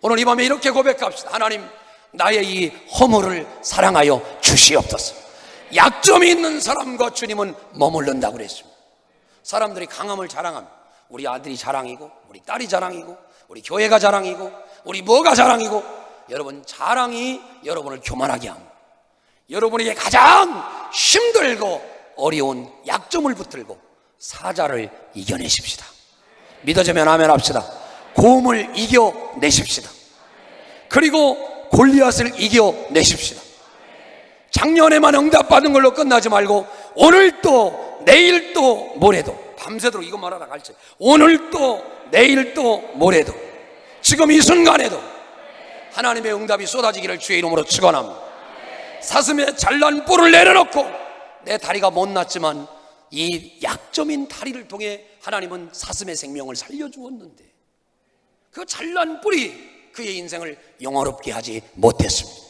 오늘 이 밤에 이렇게 고백합시다. 하나님, 나의 이 허물을 사랑하여 주시옵소서. 약점이 있는 사람과 주님은 머무른다고 그랬습니다. 사람들이 강함을 자랑합니다. 우리 아들이 자랑이고 우리 딸이 자랑이고 우리 교회가 자랑이고 우리 뭐가 자랑이고, 여러분 자랑이 여러분을 교만하게 합니다. 여러분에게 가장 힘들고 어려운 약점을 붙들고 사자를 이겨내십시다. 믿어지면 아멘 합시다. 고음을 이겨내십시다. 그리고 골리앗을 이겨내십시다. 작년에만 응답받은 걸로 끝나지 말고 오늘 또 내일 또 모레도 밤새도록 이것 말하다 갈지, 오늘 또 내일 또 모레도 지금 이 순간에도 하나님의 응답이 쏟아지기를 주의 이름으로 축원합니다. 사슴의 잘난 뿔을 내려놓고 내 다리가 못났지만 이 약점인 다리를 통해 하나님은 사슴의 생명을 살려주었는데 그 잘난 뿔이 그의 인생을 영화롭게 하지 못했습니다.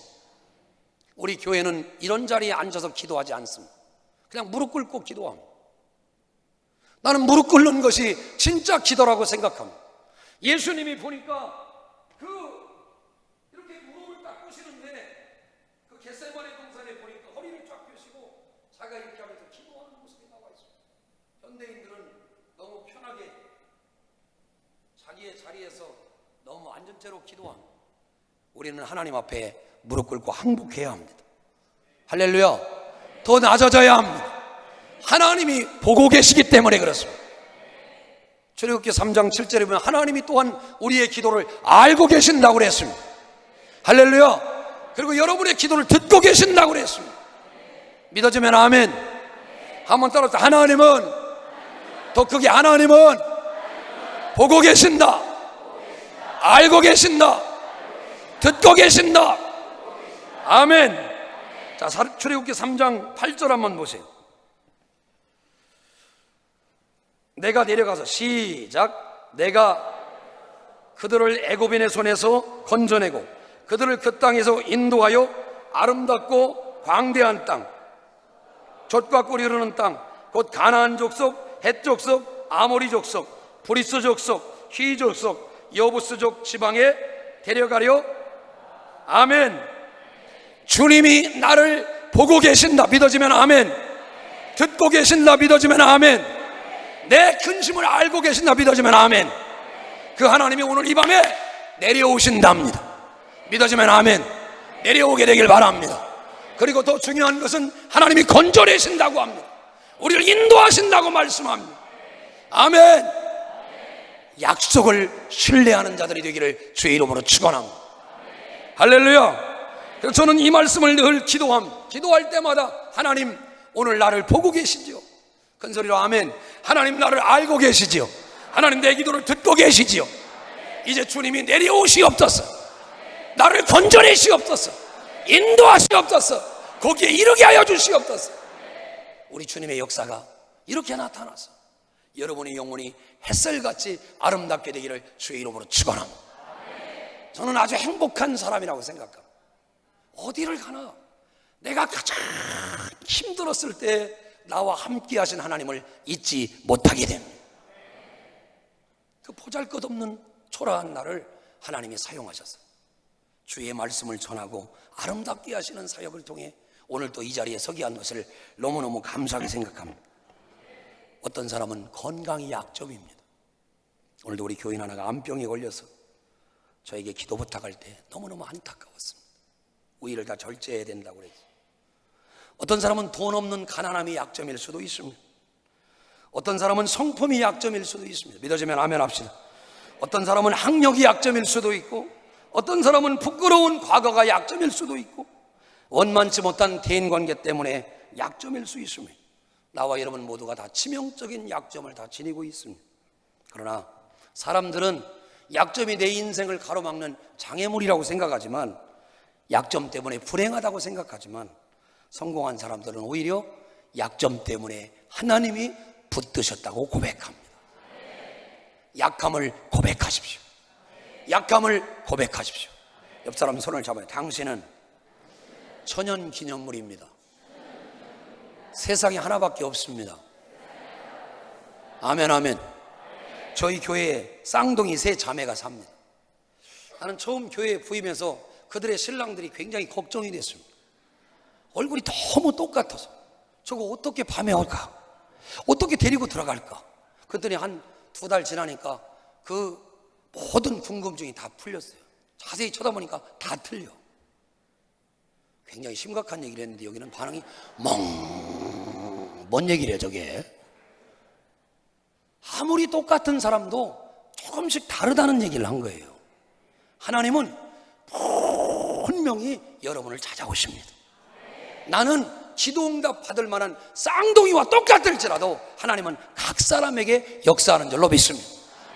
우리 교회는 이런 자리에 앉아서 기도하지 않습니다. 그냥 무릎 꿇고 기도합니다. 나는 무릎 꿇는 것이 진짜 기도라고 생각합니다. 예수님이 보니까 이렇게 무릎을 딱 꿇으시는데 그 겟세마네 동산에 보니까 허리를 쫙 펴시고 자기가 이렇게 하면서 기도하는 모습이 나와 있습니다. 현대인들은 너무 편하게 자기의 자리에서 너무 앉은 채로 기도합니다. 우리는 하나님 앞에 무릎 꿇고 항복해야 합니다. 할렐루야. 더 낮아져야 합니다. 하나님이 보고 계시기 때문에 그렇습니다. 출애굽기 3장 7절에 보면 하나님이 또한 우리의 기도를 알고 계신다고 그랬습니다. 할렐루야. 그리고 여러분의 기도를 듣고 계신다고 그랬습니다. 믿어지면 아멘. 한번 따라서 하나님은, 더 크게 하나님은 보고 계신다, 알고 계신다, 듣고 계신다. 아멘. 자, 출애굽기 3장 8절 한번 보세요. 내가 내려가서, 시작, 내가 그들을 애굽인의 손에서 건져내고 그들을 그 땅에서 인도하여 아름답고 광대한 땅, 젖과 꿀이 흐르는 땅, 곧 가나안 족속, 헷 족속, 아모리 족속, 브리스 족속, 히 족속, 여부스족 지방에 데려가려. 아멘. 주님이 나를 보고 계신다 믿어지면 아멘. 듣고 계신다 믿어지면 아멘. 내 근심을 알고 계신다 믿어지면 아멘. 그 하나님이 오늘 이 밤에 내려오신답니다. 믿어지면 아멘. 내려오게 되길 바랍니다. 그리고 더 중요한 것은 하나님이 건져내신다고 합니다. 우리를 인도하신다고 말씀합니다. 아멘. 약속을 신뢰하는 자들이 되기를 주의 이름으로 축원합니다. 할렐루야. 그래서 저는 이 말씀을 늘 기도할 때마다 하나님 오늘 나를 보고 계시지요. 큰 소리로 아멘. 하나님 나를 알고 계시지요. 하나님 내 기도를 듣고 계시지요. 이제 주님이 내려오시옵소서. 나를 건져내시옵소서. 인도하시옵소서. 거기에 이르게 하여 주시옵소서. 우리 주님의 역사가 이렇게 나타나서 여러분의 영혼이 햇살같이 아름답게 되기를 주의 이름으로 축원합니다. 저는 아주 행복한 사람이라고 생각합니다. 어디를 가나 내가 가장 힘들었을 때 나와 함께 하신 하나님을 잊지 못하게 됩니다. 그 보잘것없는 초라한 날을 하나님이 사용하셨어요. 주의 말씀을 전하고 아름답게 하시는 사역을 통해 오늘 또 이 자리에 서게 한 것을 너무너무 감사하게 생각합니다. 어떤 사람은 건강이 약점입니다. 오늘도 우리 교인 하나가 암병에 걸려서 저에게 기도 부탁할 때 너무너무 안타까웠습니다. 우리를 다 절제해야 된다고 그랬어요. 어떤 사람은 돈 없는 가난함이 약점일 수도 있습니다. 어떤 사람은 성품이 약점일 수도 있습니다. 믿어지면 아멘 합시다. 어떤 사람은 학력이 약점일 수도 있고, 어떤 사람은 부끄러운 과거가 약점일 수도 있고, 원만치 못한 대인관계 때문에 약점일 수 있습니다. 나와 여러분 모두가 다 치명적인 약점을 다 지니고 있습니다. 그러나 사람들은 약점이 내 인생을 가로막는 장애물이라고 생각하지만, 약점 때문에 불행하다고 생각하지만, 성공한 사람들은 오히려 약점 때문에 하나님이 붙드셨다고 고백합니다. 약함을 고백하십시오. 약함을 고백하십시오. 옆 사람 손을 잡아요. 당신은 천연기념물입니다. 세상에 하나밖에 없습니다. 아멘 아멘. 저희 교회에 쌍둥이 세 자매가 삽니다. 나는 처음 교회에 부임해서 그들의 신랑들이 굉장히 걱정이 됐습니다. 얼굴이 너무 똑같아서 저거 어떻게 밤에 올까? 어떻게 데리고 들어갈까? 그랬더니 한 2달 지나니까 그 모든 궁금증이 다 풀렸어요. 자세히 쳐다보니까 다 틀려. 굉장히 심각한 얘기를 했는데 여기는 반응이 뭔 얘기래 저게? 아무리 똑같은 사람도 조금씩 다르다는 얘기를 한 거예요. 하나님은 분명히 여러분을 찾아오십니다. 나는 기도응답 받을 만한 쌍둥이와 똑같을지라도 하나님은 각 사람에게 역사하는 줄로 믿습니다.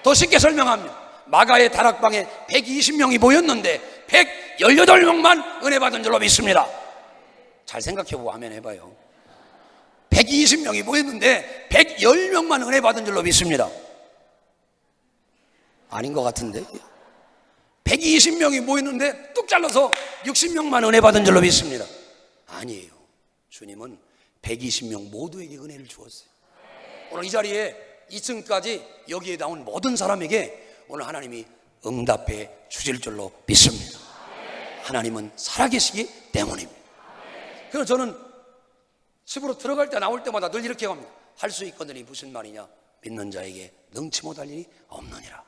더 쉽게 설명합니다. 마가의 다락방에 120명이 모였는데 118명만 은혜 받은 줄로 믿습니다. 잘 생각해보고 아멘 해봐요. 120명이 모였는데 110명만 은혜 받은 줄로 믿습니다. 아닌 것 같은데 120명이 모였는데 뚝 잘라서 60명만 은혜 받은 줄로 믿습니다. 아니에요. 주님은 120명 모두에게 은혜를 주었어요. 오늘 이 자리에 2층까지 여기에 나온 모든 사람에게 오늘 하나님이 응답해 주실 줄로 믿습니다. 하나님은 살아계시기 때문입니다. 그래서 저는 집으로 들어갈 때 나올 때마다 늘 이렇게 합니다. 할 수 있거든이 무슨 말이냐? 믿는 자에게 능치 못할 일이 없느니라.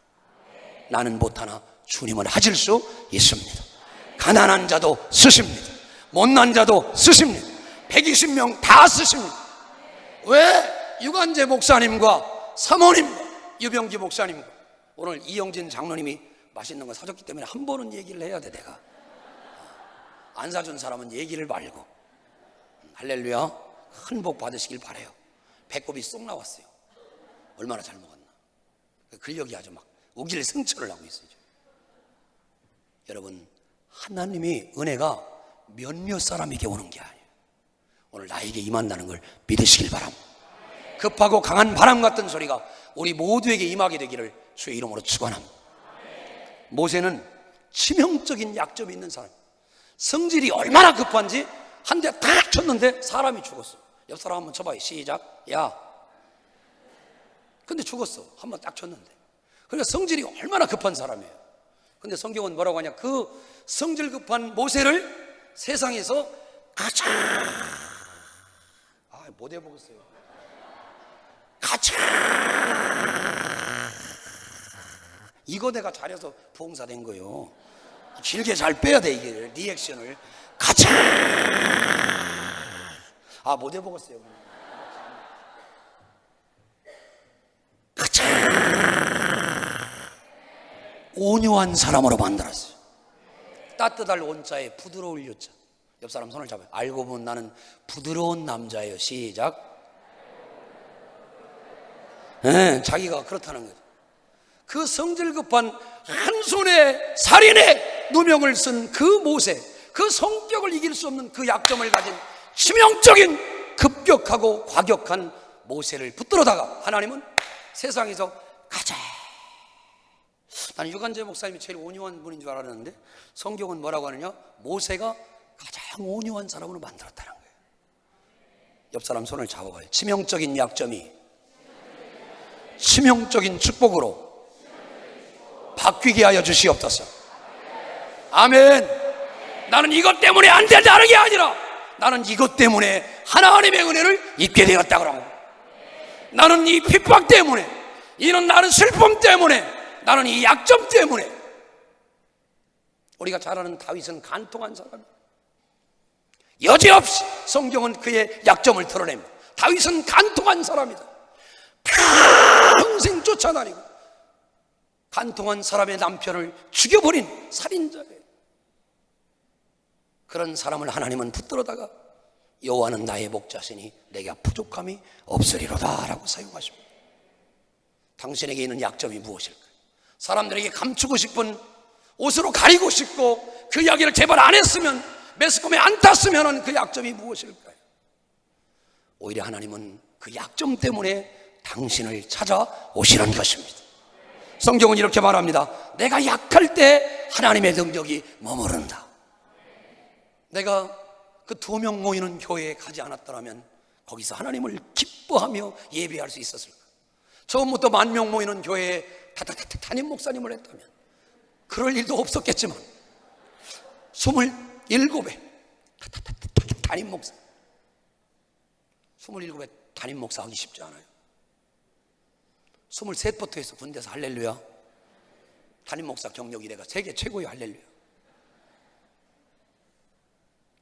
나는 못하나 주님은 하실 수 있습니다. 가난한 자도 쓰십니다. 못난 자도 쓰십니다. 120명 다 쓰십니다. 왜 유관재 목사님과 사모님과 유병기 목사님과 오늘 이영진 장로님이 맛있는 거 사줬기 때문에 한 번은 얘기를 해야 돼. 내가 안 사준 사람은 얘기를 말고. 할렐루야. 큰 복 받으시길 바라요. 배꼽이 쏙 나왔어요. 얼마나 잘 먹었나. 근력이 아주 막 우길승천을 하고 있어요. 여러분, 하나님의 은혜가 몇몇 사람에게 오는 게 아니에요. 오늘 나에게 임한다는 걸 믿으시길 바랍니다. 급하고 강한 바람 같은 소리가 우리 모두에게 임하게 되기를 주의 이름으로 축원합니다. 모세는 치명적인 약점이 있는 사람, 성질이 얼마나 급한지 한 대 딱 쳤는데 사람이 죽었어. 옆 사람 한번 쳐봐요. 시작. 야. 근데 죽었어. 한 번 딱 쳤는데 그러니까 성질이 얼마나 급한 사람이에요. 근데 성경은 뭐라고 하냐? 그 성질 급한 모세를 세상에서 가자. 못 해보겠어요. 가자. 이거 내가 잘해서 부흥사 된 거예요. 길게 잘 빼야 돼, 이게 리액션을. 가자. 못 해보겠어요. 가자. 온유한 사람으로 만들었어요. 따뜻할 온자에 부드러울 유자. 옆 사람 손을 잡아요. 알고 보면 나는 부드러운 남자예요. 시작. 네, 자기가 그렇다는 거죠. 그 성질 급한 한 손에 살인의 누명을 쓴 그 모세, 그 성격을 이길 수 없는 그 약점을 가진 치명적인 급격하고 과격한 모세를 붙들어다가 하나님은 세상에서 가자. 나는 유관재 목사님이 제일 온유한 분인 줄 알았는데 성경은 뭐라고 하느냐? 모세가 가장 온유한 사람으로 만들었다는 거예요. 옆 사람 손을 잡아봐요. 치명적인 약점이 치명적인 축복으로 바뀌게 하여 주시옵소서. 아멘. 나는 이것 때문에 안 된다는 게 아니라 나는 이것 때문에 하나님의 은혜를 입게 되었다 그러고, 나는 이 핍박 때문에, 나는 슬픔 때문에, 나는 이 약점 때문에. 우리가 잘 아는 다윗은 간통한 사람이에요. 여지없이 성경은 그의 약점을 드러냅니다. 다윗은 간통한 사람이다. 평생 쫓아다니고 간통한 사람의 남편을 죽여버린 살인자예요. 그런 사람을 하나님은 붙들어다가 여호와는 나의 목자시니 내게 부족함이 없으리로다 라고 사용하십니다. 당신에게 있는 약점이 무엇일까요? 사람들에게 감추고 싶은 옷으로 가리고 싶고 그 이야기를 제발 안 했으면, 매스컴에 안 탔으면 그 약점이 무엇일까요? 오히려 하나님은 그 약점 때문에 당신을 찾아오시는 것입니다. 성경은 이렇게 말합니다. 내가 약할 때 하나님의 능력이 머무른다. 내가 그 2명 모이는 교회에 가지 않았더라면 거기서 하나님을 기뻐하며 예배할 수 있었을까? 처음부터 10,000명 모이는 교회에 담임 목사님을 했다면 그럴 일도 없었겠지만 27에 담임 목사, 27에 담임 목사 하기 쉽지 않아요. 23부터 해서 군대에서 할렐루야. 담임 목사 경력 이래가 세계 최고의 할렐루야.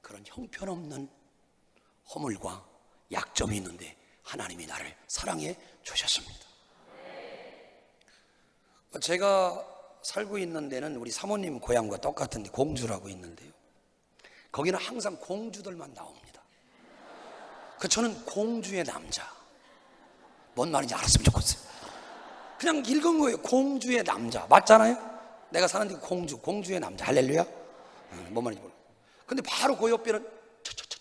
그런 형편없는 허물과 약점이 있는데 하나님이 나를 사랑해 주셨습니다. 제가 살고 있는 데는 우리 사모님 고향과 똑같은데 공주라고 있는데요, 거기는 항상 공주들만 나옵니다. 저는 공주의 남자, 뭔 말인지 알았으면 좋겠어요. 그냥 읽은 거예요. 공주의 남자 맞잖아요. 내가 사는 데 공주의 남자. 할렐루야. 뭔 말인지 모르겠어요. 근데 바로 그 옆에는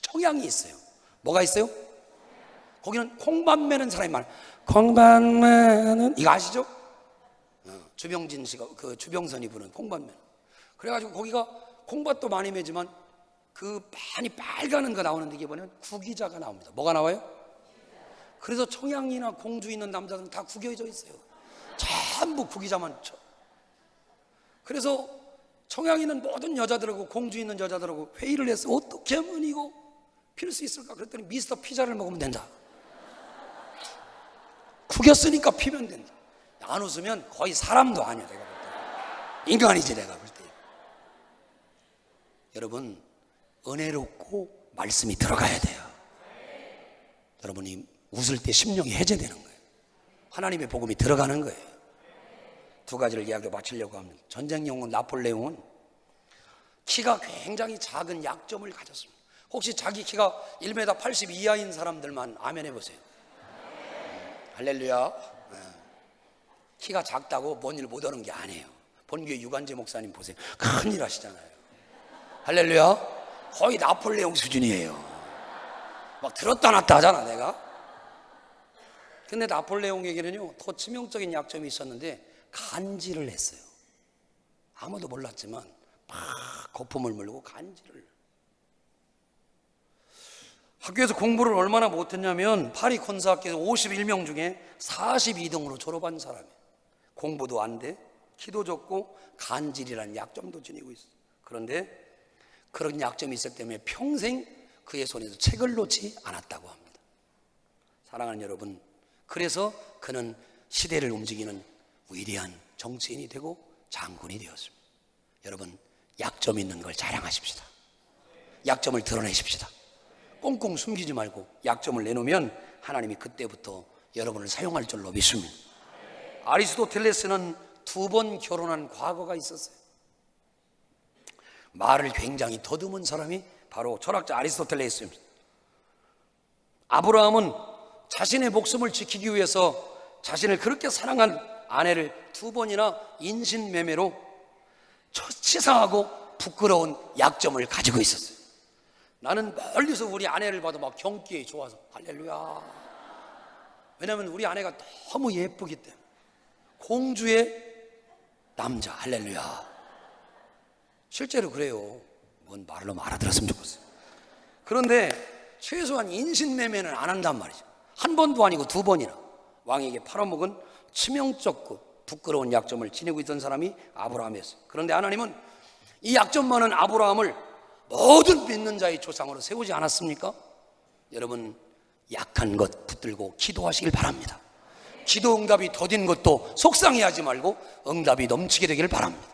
청양이 있어요. 뭐가 있어요? 거기는 콩밥 매는 사람이 많아요. 콩밥 매는, 이거 아시죠? 주병진 씨가, 그 주병선이 부른 콩밥 매. 그래가지고 거기가 콩밥도 많이 매지만 그 많이 빨가는 거 나오는데 이게 뭐냐면 구기자가 나옵니다. 뭐가 나와요? 그래서 청양이나 공주 있는 남자들은 다 구겨져 있어요. 전부 구기자만 쳐. 그래서 청양이는 모든 여자들하고 공주 있는 여자들하고 회의를 해서 어떻게 하면 이거 필 수 있을까? 그랬더니 미스터 피자를 먹으면 된다. 구겼으니까 피면 된다. 안 웃으면 거의 사람도 아니야. 내가 볼 때 인간이지. 내가 볼 때. 여러분, 은혜롭고 말씀이 들어가야 돼요. 여러분이 웃을 때 심령이 해제되는 거예요. 하나님의 복음이 들어가는 거예요. 2가지를 이야기해 마치려고 합니다. 전쟁 영웅 나폴레옹은 키가 굉장히 작은 약점을 가졌습니다. 혹시 자기 키가 1m 80 이하인 사람들만 아멘 해보세요. 할렐루야. 키가 작다고 뭔 일 못하는 게 아니에요. 본교회 유관재 목사님 보세요. 큰일 하시잖아요. 할렐루야. 거의 나폴레옹 수준이에요. 막 들었다 놨다 하잖아 내가. 근데 나폴레옹에게는요 더 치명적인 약점이 있었는데 간질을 했어요. 아무도 몰랐지만 막 거품을 물고 간질을. 학교에서 공부를 얼마나 못했냐면 파리 콘사학교에서 51명 중에 42등으로 졸업한 사람이에요. 공부도 안 돼, 키도 적고 간질이라는 약점도 지니고 있어. 그런데 그런 약점이 있었기 때문에 평생 그의 손에서 책을 놓지 않았다고 합니다. 사랑하는 여러분, 그래서 그는 시대를 움직이는 위대한 정치인이 되고 장군이 되었습니다. 여러분, 약점 있는 걸 자랑하십시다. 약점을 드러내십시다. 꽁꽁 숨기지 말고 약점을 내놓으면 하나님이 그때부터 여러분을 사용할 줄로 믿습니다. 아리스토텔레스는 2번 결혼한 과거가 있었어요. 말을 굉장히 더듬은 사람이 바로 철학자 아리스토텔레스입니다. 아브라함은 자신의 목숨을 지키기 위해서 자신을 그렇게 사랑한 아내를 2번이나 인신매매로 치사하고 부끄러운 약점을 가지고 있었어요. 나는 멀리서 우리 아내를 봐도 막 경기에 좋아서 할렐루야. 왜냐하면 우리 아내가 너무 예쁘기 때문에. 공주의 남자, 할렐루야. 실제로 그래요. 뭔 말을 너무 알아들었으면 좋겠어요. 그런데 최소한 인신매매는 안 한단 말이죠. 한 번도 아니고 2번이나 왕에게 팔아먹은 치명적고 부끄러운 약점을 지니고 있던 사람이 아브라함이었어요. 그런데 하나님은 이 약점 많은 아브라함을 모든 믿는 자의 조상으로 세우지 않았습니까? 여러분, 약한 것 붙들고 기도하시길 바랍니다. 기도 응답이 더딘 것도 속상해하지 말고 응답이 넘치게 되기를 바랍니다.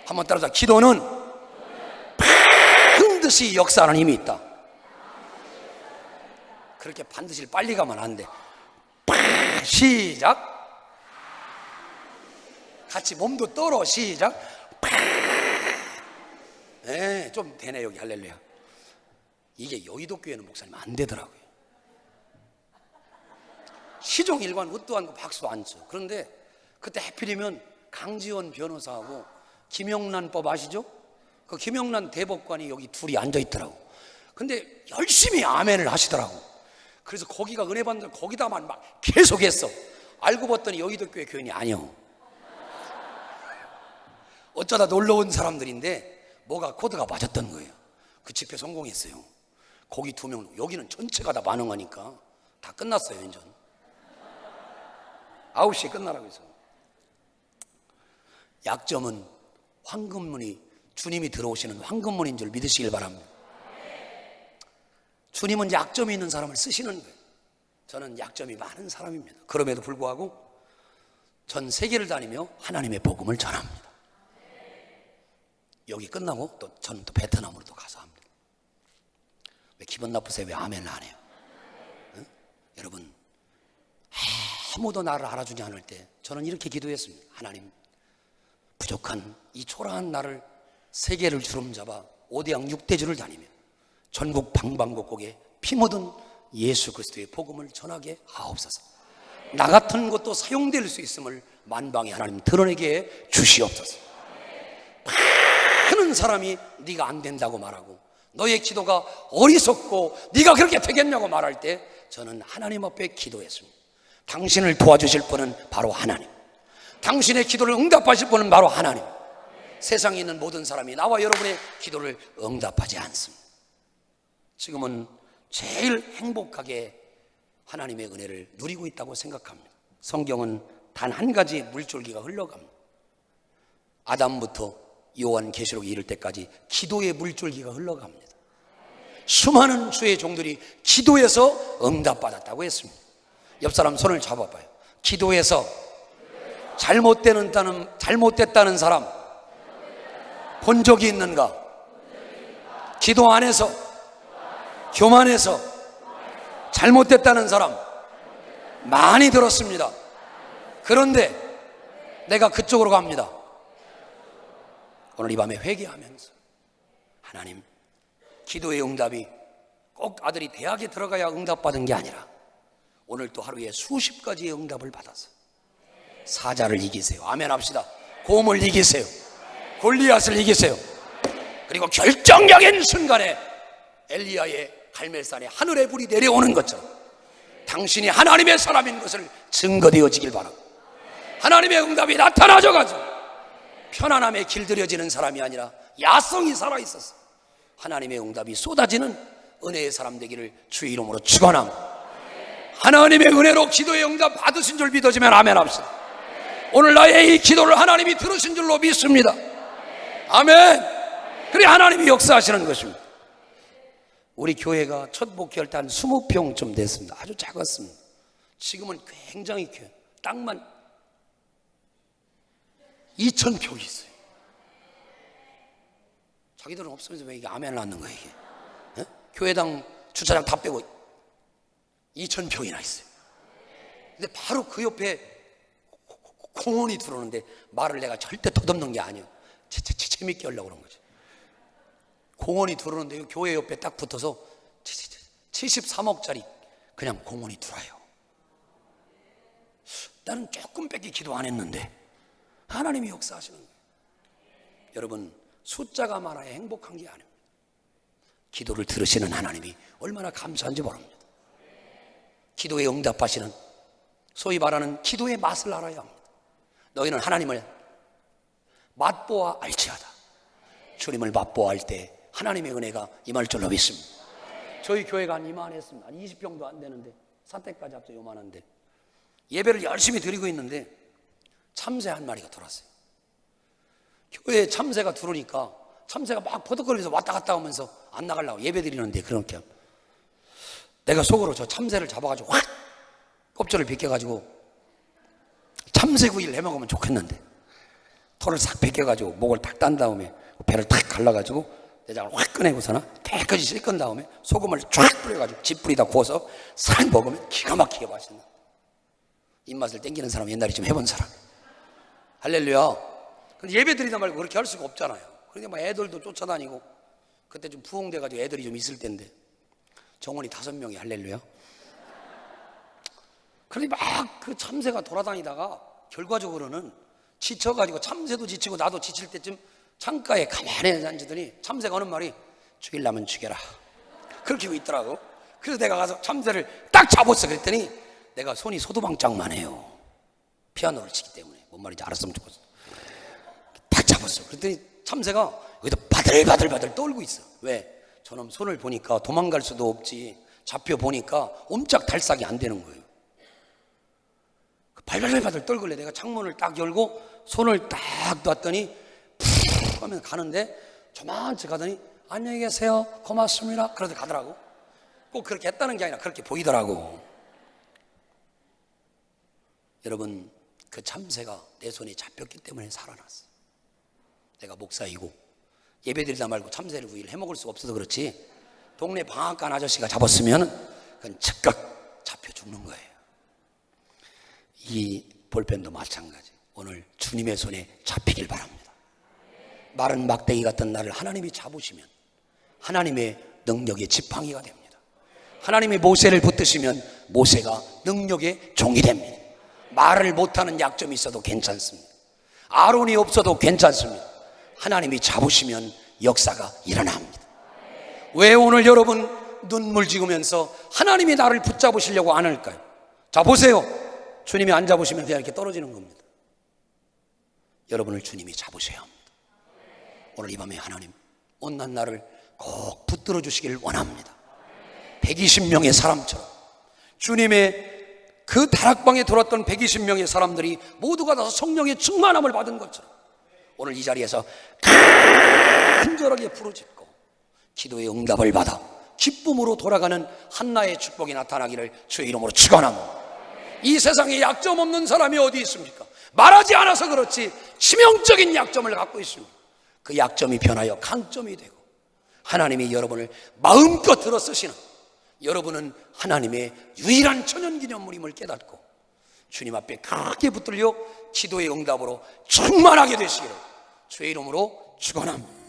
한번 따라서, 기도는 반드시 역사하는 힘이 있다. 그렇게 반드시 빨리 가면 안 돼. 시작. 같이 몸도 떨어. 시작. 네, 좀 되네 여기. 할렐루야. 이게 여의도 교회는 목사님 안 되더라고요. 시종 일관 웃도 않고 박수도 안 쳐. 그런데 그때 하필이면 강지원 변호사하고 김영란법 아시죠? 그 김영란 대법관이 여기 둘이 앉아 있더라고. 근데 열심히 아멘을 하시더라고. 그래서 거기가 은혜 받는 거기다만 막 계속했어. 알고 봤더니 여의도 교회 교인이 아니요. 어쩌다 놀러 온 사람들인데 뭐가 코드가 맞았던 거예요. 그 집회 성공했어요. 거기 2명, 여기는 전체가 다 반응하니까 다 끝났어요. 연전 9시에 끝나라고 해서. 약점은 황금문이, 주님이 들어오시는 황금문인 줄 믿으시길 바랍니다. 주님은 약점이 있는 사람을 쓰시는 거예요. 저는 약점이 많은 사람입니다. 그럼에도 불구하고 전 세계를 다니며 하나님의 복음을 전합니다. 여기 끝나고 또 저는 또 베트남으로 또 가서 합니다. 왜 기분 나쁘세요? 왜 아멘을 안 해요? 응? 여러분, 아무도 나를 알아주지 않을 때 저는 이렇게 기도했습니다. 하나님, 부족한 이 초라한 나를 세계를 주름잡아 5대양 6대주를 다니며 전국 방방곡곡에 피 묻은 예수 그리스도의 복음을 전하게 하옵소서. 나 같은 것도 사용될 수 있음을 만방에 하나님 드러내게 해 주시옵소서. 많은 사람이 네가 안 된다고 말하고 너의 기도가 어리석고 네가 그렇게 되겠냐고 말할 때 저는 하나님 앞에 기도했습니다. 당신을 도와주실 분은 바로 하나님, 당신의 기도를 응답하실 분은 바로 하나님. 세상에 있는 모든 사람이 나와 여러분의 기도를 응답하지 않습니다. 지금은 제일 행복하게 하나님의 은혜를 누리고 있다고 생각합니다. 성경은 단 한 가지 물줄기가 흘러갑니다. 아담부터 요한계시록에 이를 때까지 기도의 물줄기가 흘러갑니다. 수많은 주의 종들이 기도해서 응답받았다고 했습니다. 옆 사람 손을 잡아봐요. 기도해서 잘못됐다는 사람 본 적이 있는가? 기도 안에서, 교만해서 잘못됐다는 사람 많이 들었습니다. 그런데 내가 그쪽으로 갑니다. 오늘 이 밤에 회개하면서, 하나님, 기도의 응답이 꼭 아들이 대학에 들어가야 응답받은 게 아니라 오늘 또 하루에 수십 가지의 응답을 받아서 사자를 이기세요. 아멘 합시다. 곰을 이기세요. 골리앗을 이기세요. 그리고 결정적인 순간에 엘리야의 갈멜산에 하늘의 불이 내려오는 것처럼 당신이 하나님의 사람인 것을 증거되어지길 바랍니다. 하나님의 응답이 나타나져가지고 편안함에 길들여지는 사람이 아니라 야성이 살아있어서 하나님의 응답이 쏟아지는 은혜의 사람 되기를 주의 이름으로 축원합니다. 하나님의 은혜로 기도의 응답 받으신 줄 믿어지면 아멘 합시다. 오늘 나의 이 기도를 하나님이 들으신 줄로 믿습니다. 아멘. 그래 하나님이 역사하시는 것입니다. 우리 교회가 첫 목회할 때 한 20평쯤 됐습니다. 아주 작았습니다. 지금은 굉장히 커요. 땅만 2,000평이 있어요. 자기들은 없으면서 왜 이게 아멘을 낳는 거예요 이게? 예? 교회당 주차장 다 빼고 2,000평이나 있어요. 근데 바로 그 옆에 공원이 들어오는데 말을 내가 절대 더듬는 게 아니에요. 재밌게 하려고 그런 거지. 공원이 들어오는데 교회 옆에 딱 붙어서 73억짜리 그냥 공원이 들어와요. 나는 조금밖에 기도 안 했는데 하나님이 역사하시는 거예요. 여러분, 숫자가 많아야 행복한 게 아닙니다. 기도를 들으시는 하나님이 얼마나 감사한지 모릅니다. 기도에 응답하시는, 소위 말하는 기도의 맛을 알아야 합니다. 너희는 하나님을 맛보아 알지어다. 주님을 맛보아할 때 하나님의 은혜가 임할 줄로 믿습니다. 저희 교회가 한 이만했습니다. 한 20평도 안 되는데 사택까지 합쳐 요만한데 예배를 열심히 드리고 있는데 참새 한 마리가 들어왔어요. 교회에 참새가 들어오니까 참새가 막 퍼덕거리면서 왔다 갔다 하면서 안 나가려고 예배 드리는데, 그렇게 내가 속으로 저 참새를 잡아가지고 확 껍질을 벗겨가지고 참새구이를 해먹으면 좋겠는데, 털을 싹 벗겨가지고 목을 탁 딴 다음에 배를 탁 갈라가지고 내장을 확 꺼내고서나 깨끗이 씻은 다음에 소금을 쫙 뿌려가지고 쥐뿌리다 구워서 싹 먹으면 기가 막히게 맛있는, 입맛을 땡기는 사람, 옛날에 좀 해본 사람. 할렐루야. 근데 예배 드리다 말고 그렇게 할 수가 없잖아요. 그러니까 막 애들도 쫓아다니고, 그때 좀 부흥돼가지고 애들이 좀 있을 텐데 정원이 5명이, 할렐루야. 그런데 막 그 참새가 돌아다니다가 결과적으로는 지쳐가지고, 참새도 지치고 나도 지칠 때쯤 창가에 가만히 앉으더니 참새가 하는 말이 죽이려면 죽여라, 그렇게 하고 있더라고. 그래서 내가 가서 참새를 딱 잡았어. 그랬더니 내가 손이 소도망장만 해요. 피아노를 치기 때문에. 뭔 말인지 알았으면 좋겠어. 딱 잡았어. 그랬더니 참새가 여기다 바들바들 떨고 있어. 왜? 저놈 손을 보니까 도망갈 수도 없지, 잡혀보니까 옴짝달싹이 안 되는 거예요. 발발발발 떨길래 내가 창문을 딱 열고 손을 딱 놨더니 푹 하면 가는데, 조만치 가더니 안녕히 계세요, 고맙습니다, 그러다 가더라고. 꼭 그렇게 했다는 게 아니라 그렇게 보이더라고. 여러분, 그 참새가 내 손에 잡혔기 때문에 살아났어. 내가 목사이고 예배드리다 말고 참새를 구이를 해먹을 수가 없어서 그렇지, 동네 방앗간 아저씨가 잡았으면 그건 즉각 잡혀 죽는 거예요. 이 볼펜도 마찬가지. 오늘 주님의 손에 잡히길 바랍니다. 마른 막대기 같은 나를 하나님이 잡으시면 하나님의 능력의 지팡이가 됩니다. 하나님이 모세를 붙드시면 모세가 능력의 종이 됩니다. 말을 못하는 약점이 있어도 괜찮습니다. 아론이 없어도 괜찮습니다. 하나님이 잡으시면 역사가 일어납니다. 왜 오늘 여러분 눈물 지으면서 하나님이 나를 붙잡으시려고 안 할까요? 자, 보세요. 주님이 안 잡으시면 그냥 이렇게 떨어지는 겁니다. 여러분을 주님이 잡으셔야 합니다. 오늘 이 밤에 하나님 온난 나를 꼭 붙들어 주시길 원합니다. 120명의 사람처럼, 주님의 그 다락방에 들어왔던 120명의 사람들이 모두가 다 성령의 충만함을 받은 것처럼 오늘 이 자리에서 간절하게 부르짖고 기도의 응답을 받아 기쁨으로 돌아가는 한나의 축복이 나타나기를 주의 이름으로 축원합니다. 이 세상에 약점 없는 사람이 어디 있습니까? 말하지 않아서 그렇지 치명적인 약점을 갖고 있습니다. 그 약점이 변하여 강점이 되고 하나님이 여러분을 마음껏 들어 쓰시는, 여러분은 하나님의 유일한 천연기념물임을 깨닫고 주님 앞에 크게 붙들려 기도의 응답으로 충만하게 되시기를 주의 이름으로 축원합니다.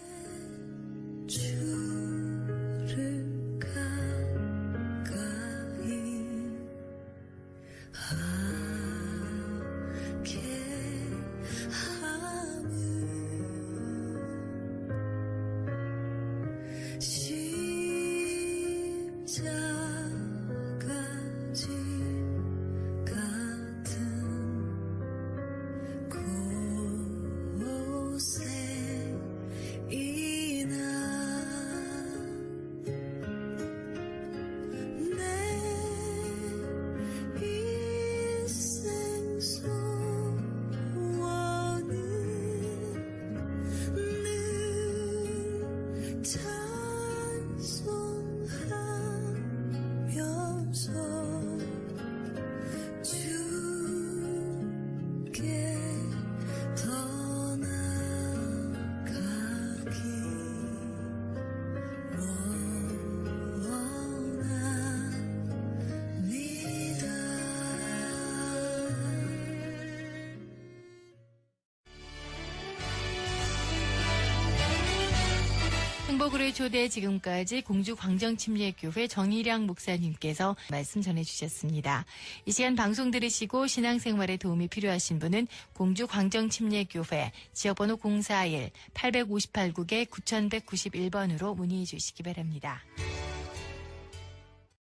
프로그램 초대 지금까지 공주 광정침례교회 정일양 목사님께서 말씀 전해주셨습니다. 이 시간 방송 들으시고 신앙생활에 도움이 필요하신 분은 공주 광정침례교회 지역번호 041-858국에 9191번으로 문의해 주시기 바랍니다.